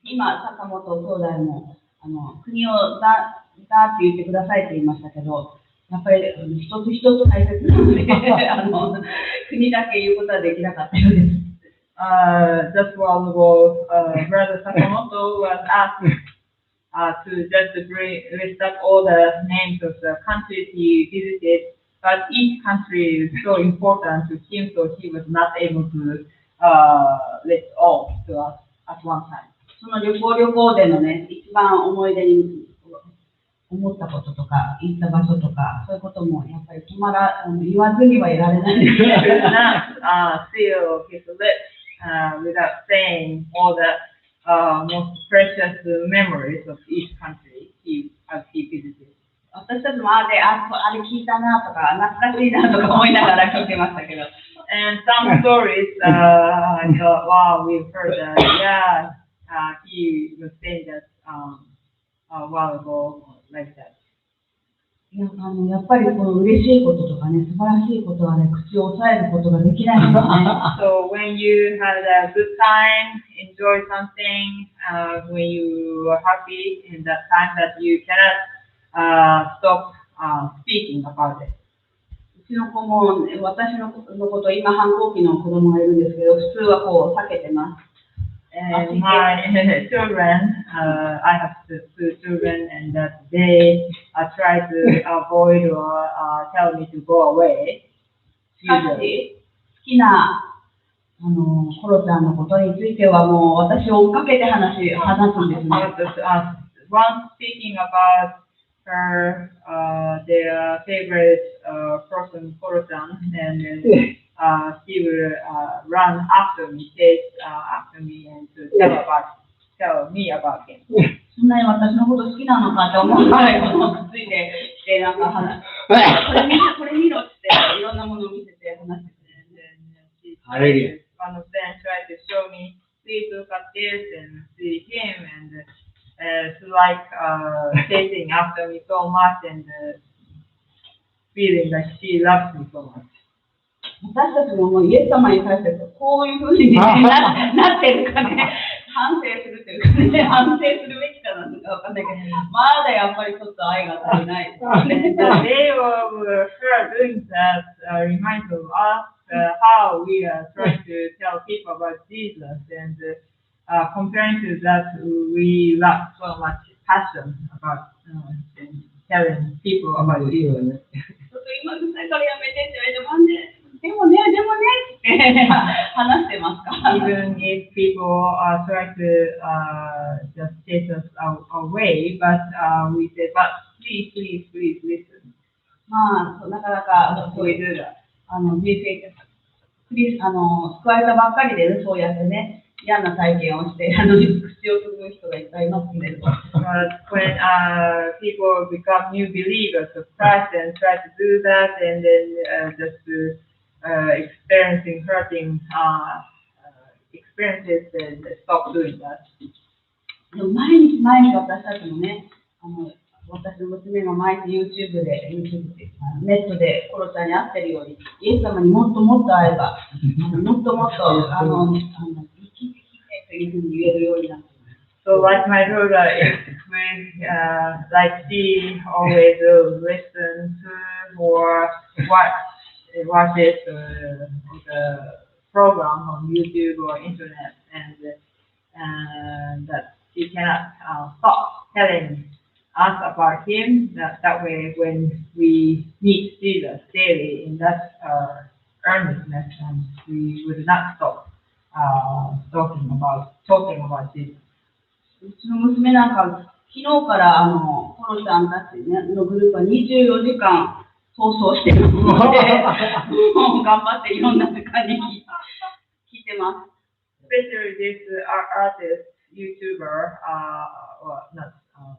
今、坂本兄弟も国をだって言ってくださいって言いましたけど、やっぱり一つ一つ大切なので国だけ言うことはできなかったようです。Just while ago, Brother Sakamoto was asked to just list up all the names of the countries he visited, but each country is so important to him, so he was not able to list all to us at one time. その旅行でのね、一番思い出に思ったこととか、行った場所とか、そういうこともやっぱり言わずにはいられないです。 He could not seal his lips without saying all the most precious memories of each country as he visited. 私たちもあれ聞いたなとか、懐かしいなとか思いながら聞いてましたけど。And some stories, I thought, wow, we've heard that, yeah, he was saying that a while ago, like that. やっぱりこの嬉しいこととかね、素晴らしいことはね、口を抑えることができないんですね。So when you had a good time, enjoy something, when you are happy in that time, that you cannot stop speaking about it. うちの子も、私のこと、今反抗期の子供がいるんですけど、普通はこう避けてます。And my children, I have two children, and that they try to avoid or tell me to go away. しかし、好きなコロちゃんのことについてはもう私を追っかけて話すんですね。Once speaking about her, their favorite person, Koro-chan, and then she will run after me, chase after me, and to tell me about him. そんなに私のこと好きなのかって思うぐらいついてきて、なんかこれ見ろっていろんなものを見せて話してて、one of them tried to show me, please look at this and see him, and it's like chasing after me so much and feeling that she loves me so much. 私たちももうイエス様に対してこういうふうに、なってるかね、反省するというかね、反省するべきかなんかわかんないけど、まだやっぱりちょっと愛が足りない。 The day of her doing that reminds of us how we are trying to tell people about Jesus, and comparing to that, we lack so much passion about telling people about Jesus. 今ぐさいからやめてって言われて、でもねって話してますか？ Even if people try to just chase us away, but we say, but please listen. まあ、なかなかそういう人生救われたばっかりでね、そうやってね、嫌な体験をして、口をつぐ人がいっぱいいますけど。But when people become new believers of Christ and try to do that, and then just experiencing hurting experiences and stop doing that. でも毎日私たちもね、私の娘が毎日 YouTube っていうかネットでコロちゃんに会ってるように、イエス様にもっともっと会えば、もっともっと生きてというふうに言えるようになって。So like my daughter, if we like she always listen to or watch it the program on YouTube or internet, and that she cannot stop telling us about him. That way, when we meet Jesus daily in that earnestness, and we would not stop talking about Jesus. うちの娘なんか、昨日からコロちゃんたちのグループは24時間放送してるので、もう頑張っていろんな時間に聞いてます。Especially this artist, YouTuber, well, not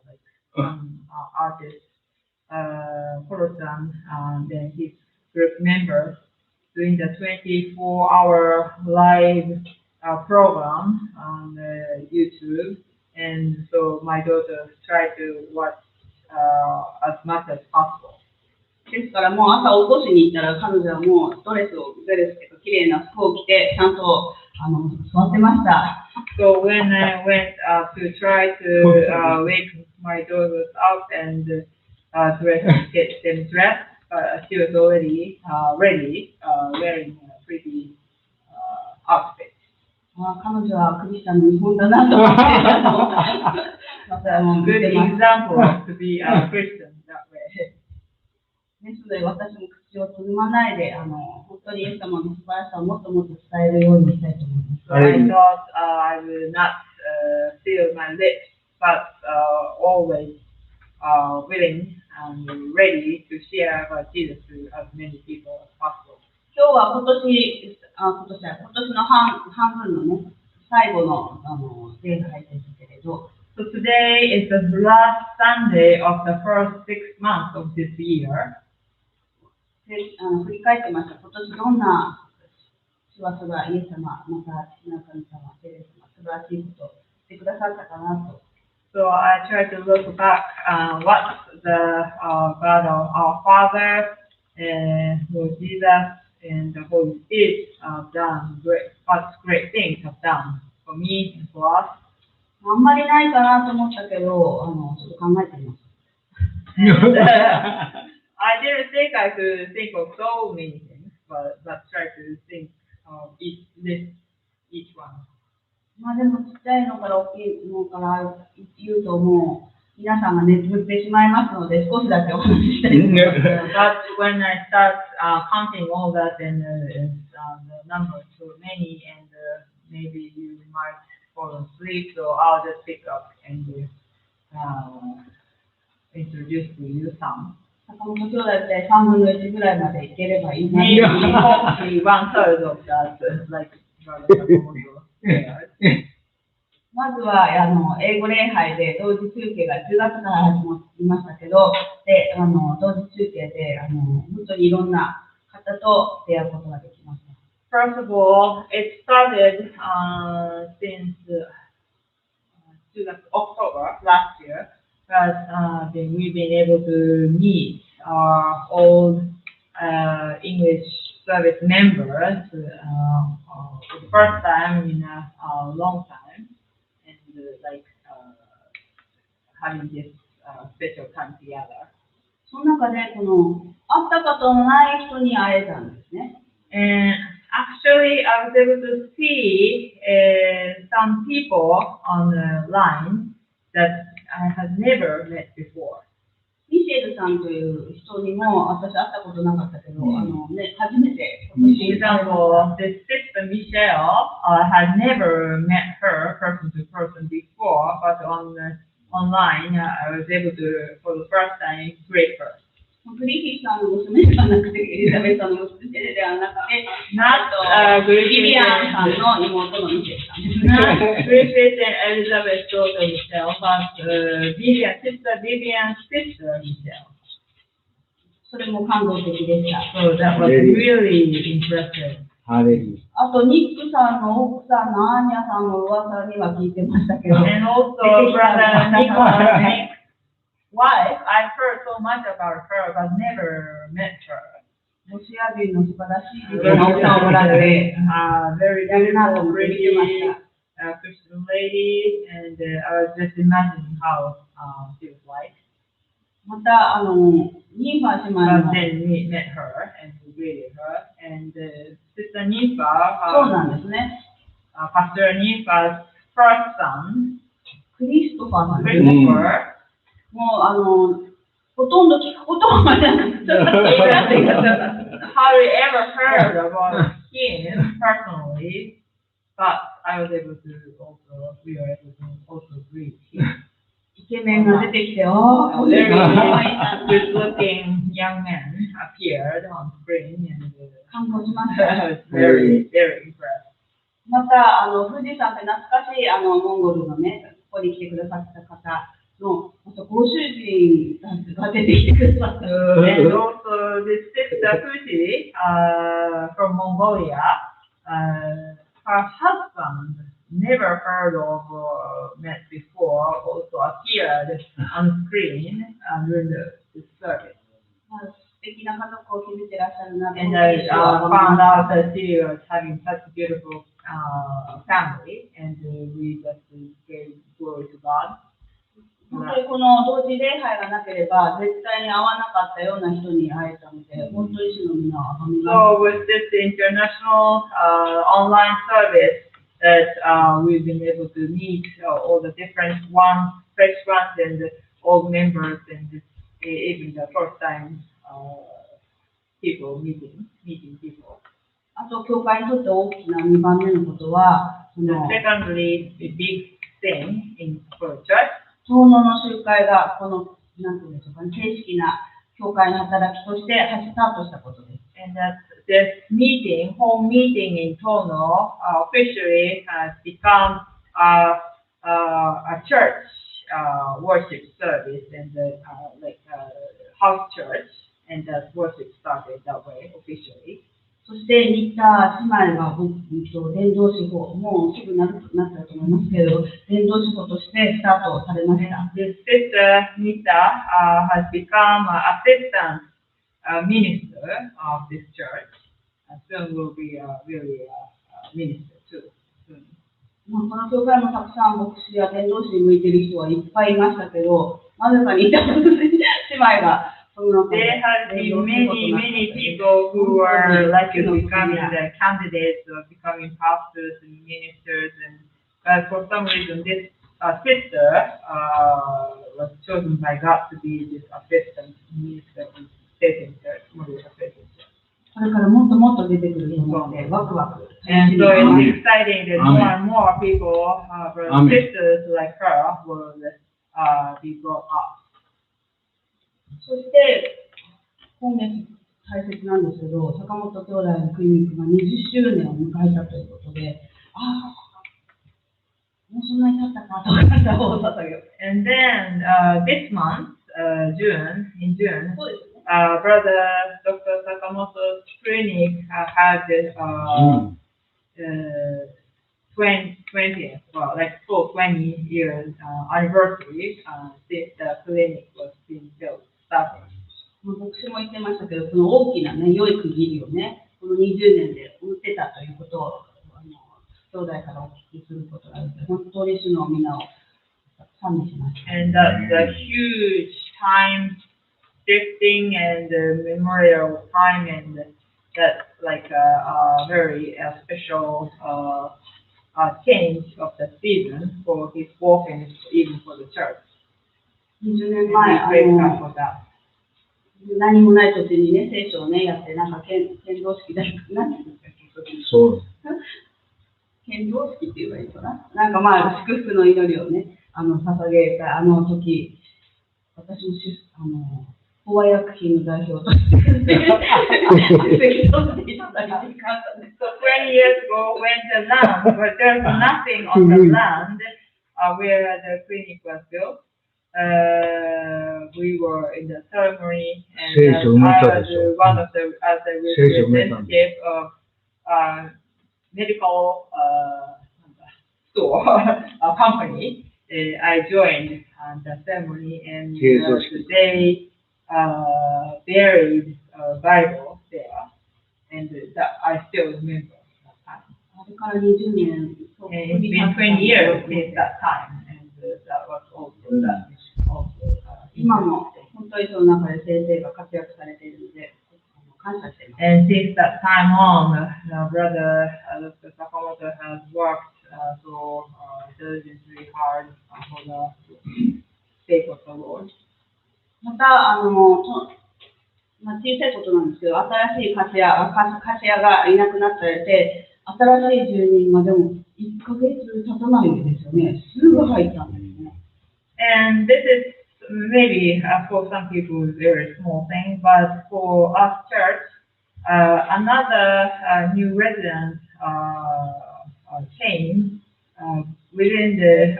like artist, Koro-san, then his group members doing the 24-hour live program on YouTube. And so my daughter tried to watch as much as possible. ですからもう朝起こしに行ったら彼女はもうドレスを綺麗な服を着てちゃんと座ってました。So when I went to try to wake my daughters up and get them dressed, she was already ready, wearing a pretty outfit. 彼女はクリスチャンの日本だなと思ってまたもう Good example to be a Christian that way. ですので私も口をつぐまないで本当にイエス様の素晴らしさをもっともっと伝えるようにしたいと思います。So I thought I will not seal my lips, but always willing and ready to share about Jesus to as many people as possible. 今日は今年の半分のね、最後の礼拝ですけれど、So today is the last Sunday of the first 6 months of this year. 振り返ってました。今年どんな仕業がイエス様、また父なる神様、聖霊様、素晴らしいことをしてくださったかなと。So I try to look back what the God of our Father and Lord Jesus and the Holy Spirit have done what great things have done for me and for us. あんまりないかなと思ったけど、ちょっと考えてみます。I didn't think I could think of so many things, but try to think of each one. まあでもちっちゃいのから大きいのから言うともう皆さんが眠ってしまいますので少しだけお話ししたいと思います。But when I start counting all that and the numbers too many and maybe you might fall asleep, so I'll just pick up and introduce to you some. 坂本兄弟って3分の1ぐらいまでいければいいな。Maybe hopefully 1/3 of that, likeまずは英語礼拝で同時中継が10月から始まりましたけど、で同時中継で本当にいろんな方と出会うことができました。First of all, it started since October last year, but then we've been able to meet our old English service members for the first time in a long time, and having this special time together. その中で会ったことのない人に会えたんですね。And actually, I was able to see some people on the line that I had never met before. ミシェルさんという人にも私会ったことなかったけど、初めて今年 For example, this sister Michelle, had never met her person to person before, but online, I was able to, for the first time, greet her. グリフィスさんの娘ではなくて、エリザベスさんの娘ではなくて、リビアンさんの妹のミシェルさんですね。Not Griffith and Elizabeth's daughter Michelle, but Vivian's sister Michelle. それも感動的でした。So that was really impressive. ハレルヤ。あと、ニックさんの奥さんのアーニャさんの噂には聞いてましたけど。And also, Brother Nicholas' wife, I heard so much about her, but never met her. ロシア人の素晴らしい立派な奥さんをおられて、Very やるなと beautiful, 思って見てまし pretty た。Christian lady, and I was just imagining how she was like. また、ニーファー姉妹 But の then we met her and we greeted her, and Sister Nifa, そうなんですね。Pastor Nifa's first son, クリストファーさんですね。 Christopher, もう、ほとんど聞くこともなくて、 hardly ever heard about him personally, but I was able to also, we were able to also greet him. イケメンが出てきて、ああ、A これ very が good-looking young man appeared on screen, and 感動しました。 I was very, very impressed. また、富士山って懐かしい、モンゴルのね、ここに来てくださった方の、あとご主人が出てきてくださった。 And also this sister Fuji from Mongolia, her husband, never heard of or met before, also appeared on screen during the service. まあ素敵な家族を築いてらっしゃるなと And 思 I って、今日は found out that she was having such a beautiful family, and we just gave glory to God. 本当にこの同時礼拝がなければ、絶対に会わなかったような人に会えたので、本当に主の皆をあがめます。 So with this international online service that we've been able to meet all the different fresh ones and old members, and even the first time people meeting people. あと、教会にとって大きな2番目のことは、Secondly, the big thing for the church. 遠野の集会が、この、なんていうんでしょうかね、正式な教会の働きとしてスタートしたことです。And that this meeting, home meeting in Tono, officially has become a church worship service, and like house church, and that worship started that way officially. そして、新田姉妹が伝道司法、もうすぐなったと思いますけど、伝道司法としてスタートされました。This sister Nita has become an assistant minister of this church, and soon will be really a minister too. Soon. まあ、この教会もたくさん牧師や伝道師に向いている人はいっぱいいましたけど、なぜか新田姉妹が、There have been many people who are likely becoming the candidates of becoming pastors and ministers, and for some reason this sister was chosen by God to be this assistant minister in Seisen Church, Morioka Seisen Church. これからもっともっと出てくると思って、ワクワク。 And so it's exciting that more and more people, brothers and sisters like her, will be brought up. そして、今月大切なんですけど、坂本兄弟のクリニックが20周年を迎えたということで、ああ、もうそんなに経ったかと感謝を捧げよう。And then this month, in June, Brother Dr. Sakamoto's clinic had 20th, well, like full 20 years anniversary since the clinic was being built. 牧師も言ってましたけど、この大きなね、良い区切りをね、この20年で打ってたということを、兄弟からお聞きすることがあるので、本当に主の皆を賛美します。And that's a huge time shifting and memorial time, and that's like a very special change of the season for his work and even for the church. 20年 And 前、 we praise God for that. 何もない土地にね、聖書をね、やって、なんか剣道式だったかなって言うんですか、そう。剣道式って言えばいいかな。なんかまあ、祝福の祈りをね、捧げた時、私も法和薬品の代表として、席とっていただいて感謝です。So 20 years ago, when the land, but there's nothing on the land where the clinic was built, we were in the ceremony, and I was one of the representatives of medical store company, I joined the ceremony, and they buried Bible there, and that I still remember that time. And it's been 20 years since that time, and that was also that also. 今も本当にその中で先生が活躍されているので感謝しています。And since that time on, brother Dr. Sakamoto has worked so diligently hard for the sake of the Lord. また小さいことなんですけど、新しいカシアがいなくなってて、新しい住人がでも1ヶ月経たないですよね。すぐ入ったんですね。And this is maybe for some people a very small thing, but for us church, another new resident came within the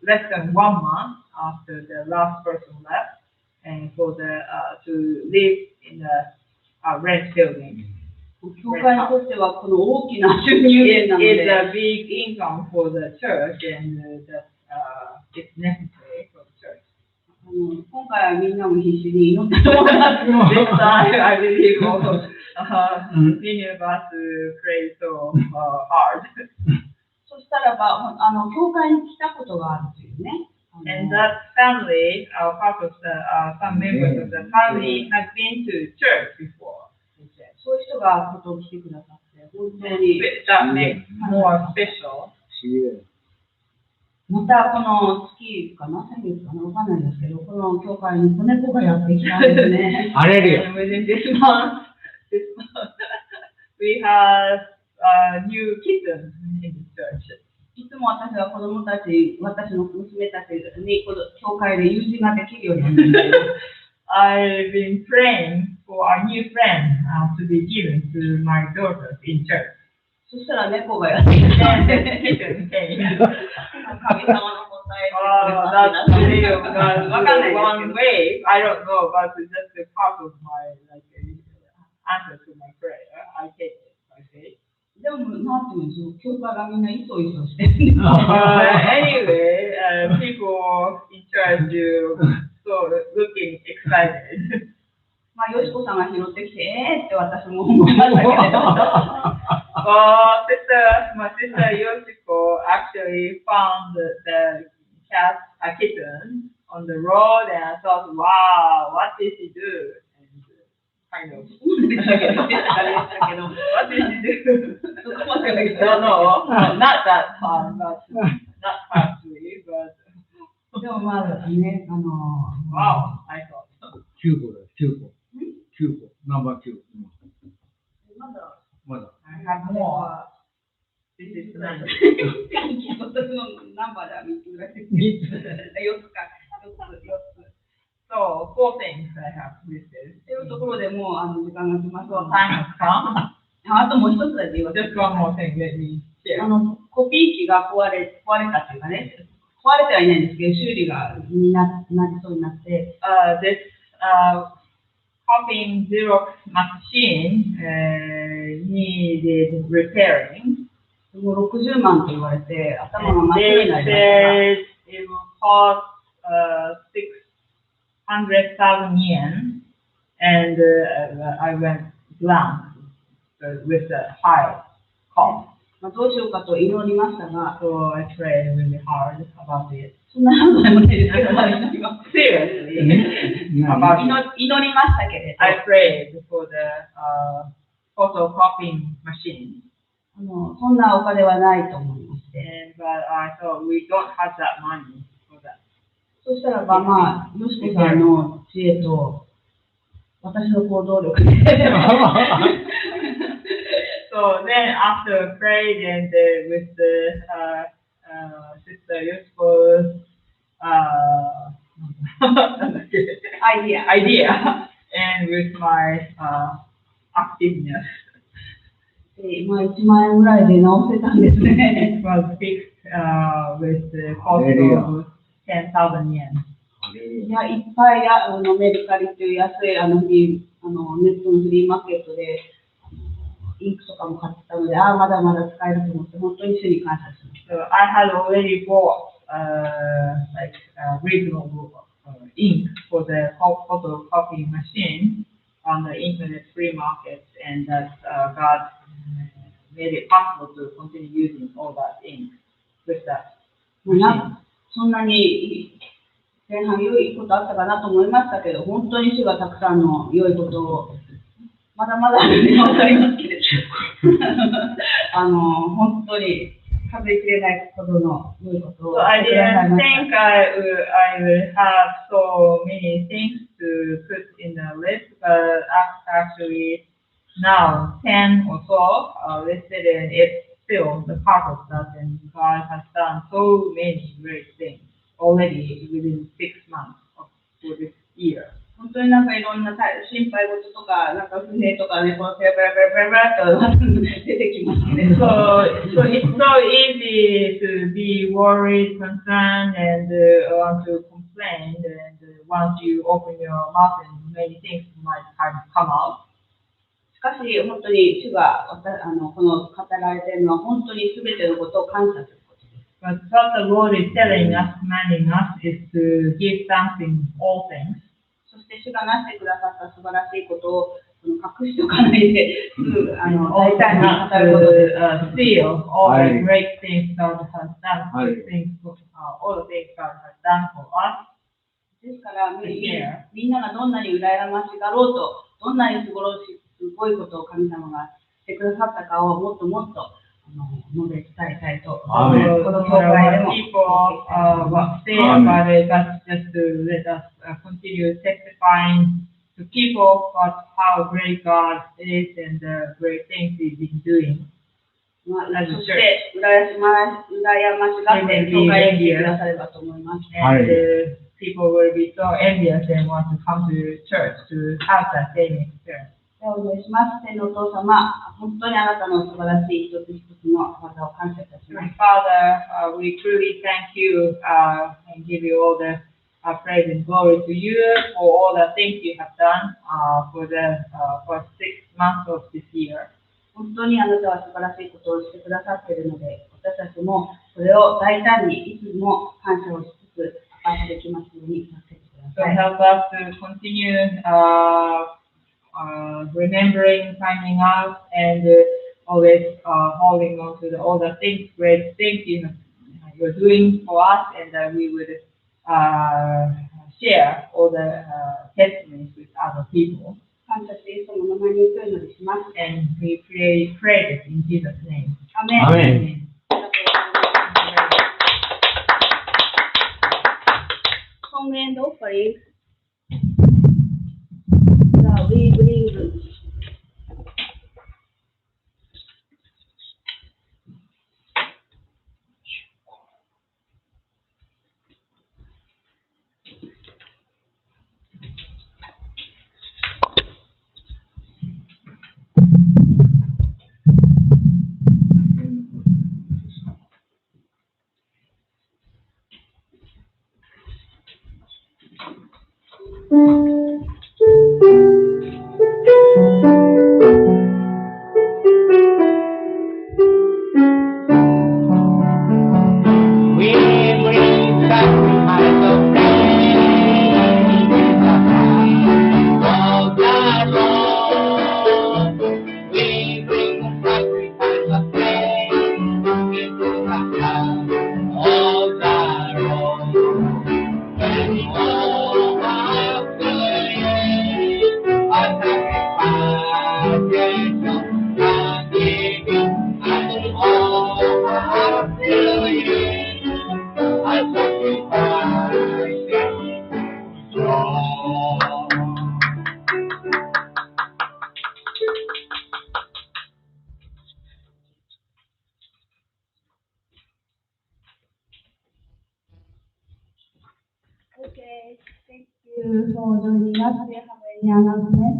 less than 1 month after the last person left, and for the to live in the rent building. 教会にとってはこの大きな収入源なので。It's a big income for the church, and it's necessary for the church. 今回はみんなも必死に祈ってもらって This time, I believe many of us pray so hard. そしたらば教会に来たことがあるというね。And that family, part of some members of the family, has been to church before. そういう人がことを来てくださって、本当に。That makes more special. またこの月かな、先月かな、わかんないですけど、この教会に子猫がやってきたんですね。あれれよ。And within this month, we have a new kitten in the church. いつも私は子供たち、私の娘たちに教会で友人ができるようになるんですけど、I've been praying for a new friend to be given to my daughters in church. そしたら猫がやってきて、And the kitten came. 神様の答え That's the way of God. One way, I don't know, but it's just a part of my answer to my prayer. I take it by faith. でも、なんていうんでしょう、教会がみんないそいそしてる。Anyway, people in church so looking excited. まあ、よしこさんが拾ってきて、って私も思いましたけれど。My sister Yoshiko actually found the cat, a kitten, on the road, and I thought, wow, what did she do? And kind of, what did she do? No, not that fun, but not fastly, but でもまあね、wow, I thought. 9個だよ、9個。9個。ナンバー9。まだ。I have more. This is none. 私のナンバーでは3つぐらいです。4つか。So, 4 things I have listed. というところでもう時間が来ます。 So, time has come. あともう一つだけ言わせて Just one more thing, let me share. コピー機が壊れたっていうかね、壊れてはいないんですけど、修理がなりそうになって、This copying Xerox machine needed repairing. もう60万と言われて、頭が真っ They 白になりました。 said it will cost 600,000 yen, and I went blank with the high cost. まあ、どうしようかと祈りましたが、 So I prayed really hard about it. そんなことでもないですけど、まあ祈りま Seriously, about it. 祈りましたけれど、 I prayed for the photocopying machine. そんなお金はないと思いまして。 But I thought we don't have that money for that. そしたらば、まあ、よしこさんの知恵と、私の行動力で。So then after praying and with the sister Yoshiko's idea and with my activeness, まあ、1万円ぐらいで直せたんですね。 it was fixed with the cost of 10,000 yen. いや、いっぱいメルカリという安いネットのフリーマーケットでインクとかも買ってたので、まだまだ使えると思って、本当に主に感謝します。So I had already bought like reasonable ink for the photocopy machine on the internet free market, and that God made it possible to continue using all that ink with that machine. そんなに前半良いことあったかなと思いましたけど、本当に主がたくさんの良いことをまだまだあるにわかりますけれど、本当に数えきれないほどの良いことを So I してください didn't ました。 think I would have so many things to put in the list, but actually now 10 or so listed, and it's still the part of that, and God has done so many great things already within 6 months for this year. 本当になんかいろんな心配事とか、なんか不平とかね、こうペラペラペラペラと出てきますけれど。So it's so easy to be worried, concerned, and want to complain. And once you open your mouth, and many things might come out. しかし本当に主がこの語られているのは本当にすべてのことを感謝することです。But what the Lord is telling us, commanding us, is to give thanks in all things. そして主がなしてくださった素晴らしいことを隠しておかないで、大胆に語ることです。Seal all the great things God has done, good things, all the things God has done for us. ですからみんながどんなに羨ましがろうと、どんなにすごいことを神様がしてくださったかをもっともっと述べ伝えたいと、この教会でも。People say about it, that's just to let us continue testifying to people about how great God is and the great things He's been doing. そして羨ましがって教会に来てくださればと思います。And people will be so envious and want to come to church to have that same experience. お願いします。天のお父様、本当にあなたの素晴らしい一つ一つの技を感謝いたします。Father, we truly thank you and give you all the praise and glory to you for all the things you have done for the first 6 months of this year. 本当にあなたは素晴らしいことをしてくださっているので、私たちもそれを大胆にいつも感謝をしつつ、明かしできますように助けてください。So help us to continue remembering, finding out, and always holding on to all the things, great things you're doing for us, and that we would share all the testimonies with other people. 感謝してイエス様の名前にお祈りします。And we pray this in Jesus' name. アメン。アメン。Song and offering. We bring Okay, thank you for joining us. Do you have any announcement?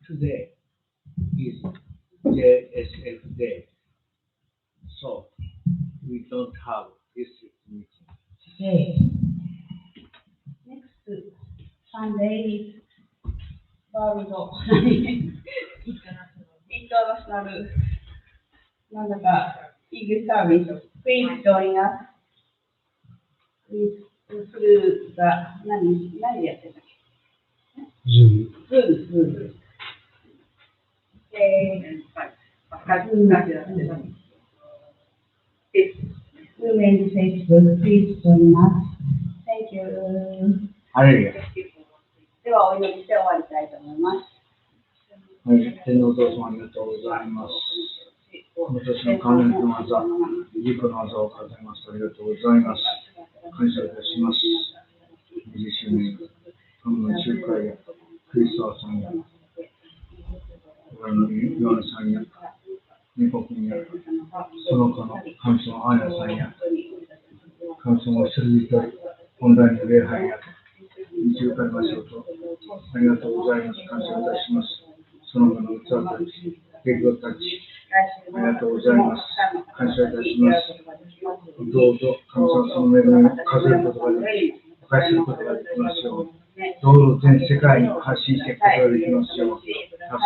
Today is JSF Day, so we don't have district meeting. Okay. Next Sunday is World かる。なんだか、いいサービス。Please join us. Please するが、何でやってたっけ？ズーム。Zoom and Facebook, please join us. Thank you. ハレルヤ。では、お祈りして終わりたいと思います。はい、天のお父様ありがとうございます。私の関連の技、義父の技を数えます。ありがとうございます。感謝いたします。20周年、神の集会や、クリストさんや、俺のヨハネさんや、ニコ君や、その子の神様アーヤさんや、神様を知る人、本来の礼拝や、導かれましょうと、ありがとうございます。感謝いたします。その子の器たち、敬語たち、ありがとうございます。感謝いたします。どうぞ、神様その恵みを数えることができ、お返しすることができますよう。どうぞ全世界に発信していくことができますよう。助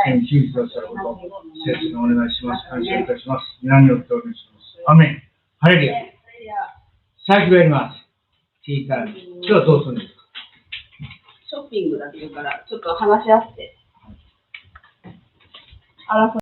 けに救出をされること、切にお願いします。感謝いたします。皆によってお願いします。アメン。ハレルヤ。Thank you very much. 今日はどうするんですか？ショッピングだっていうから、ちょっと話し合って。争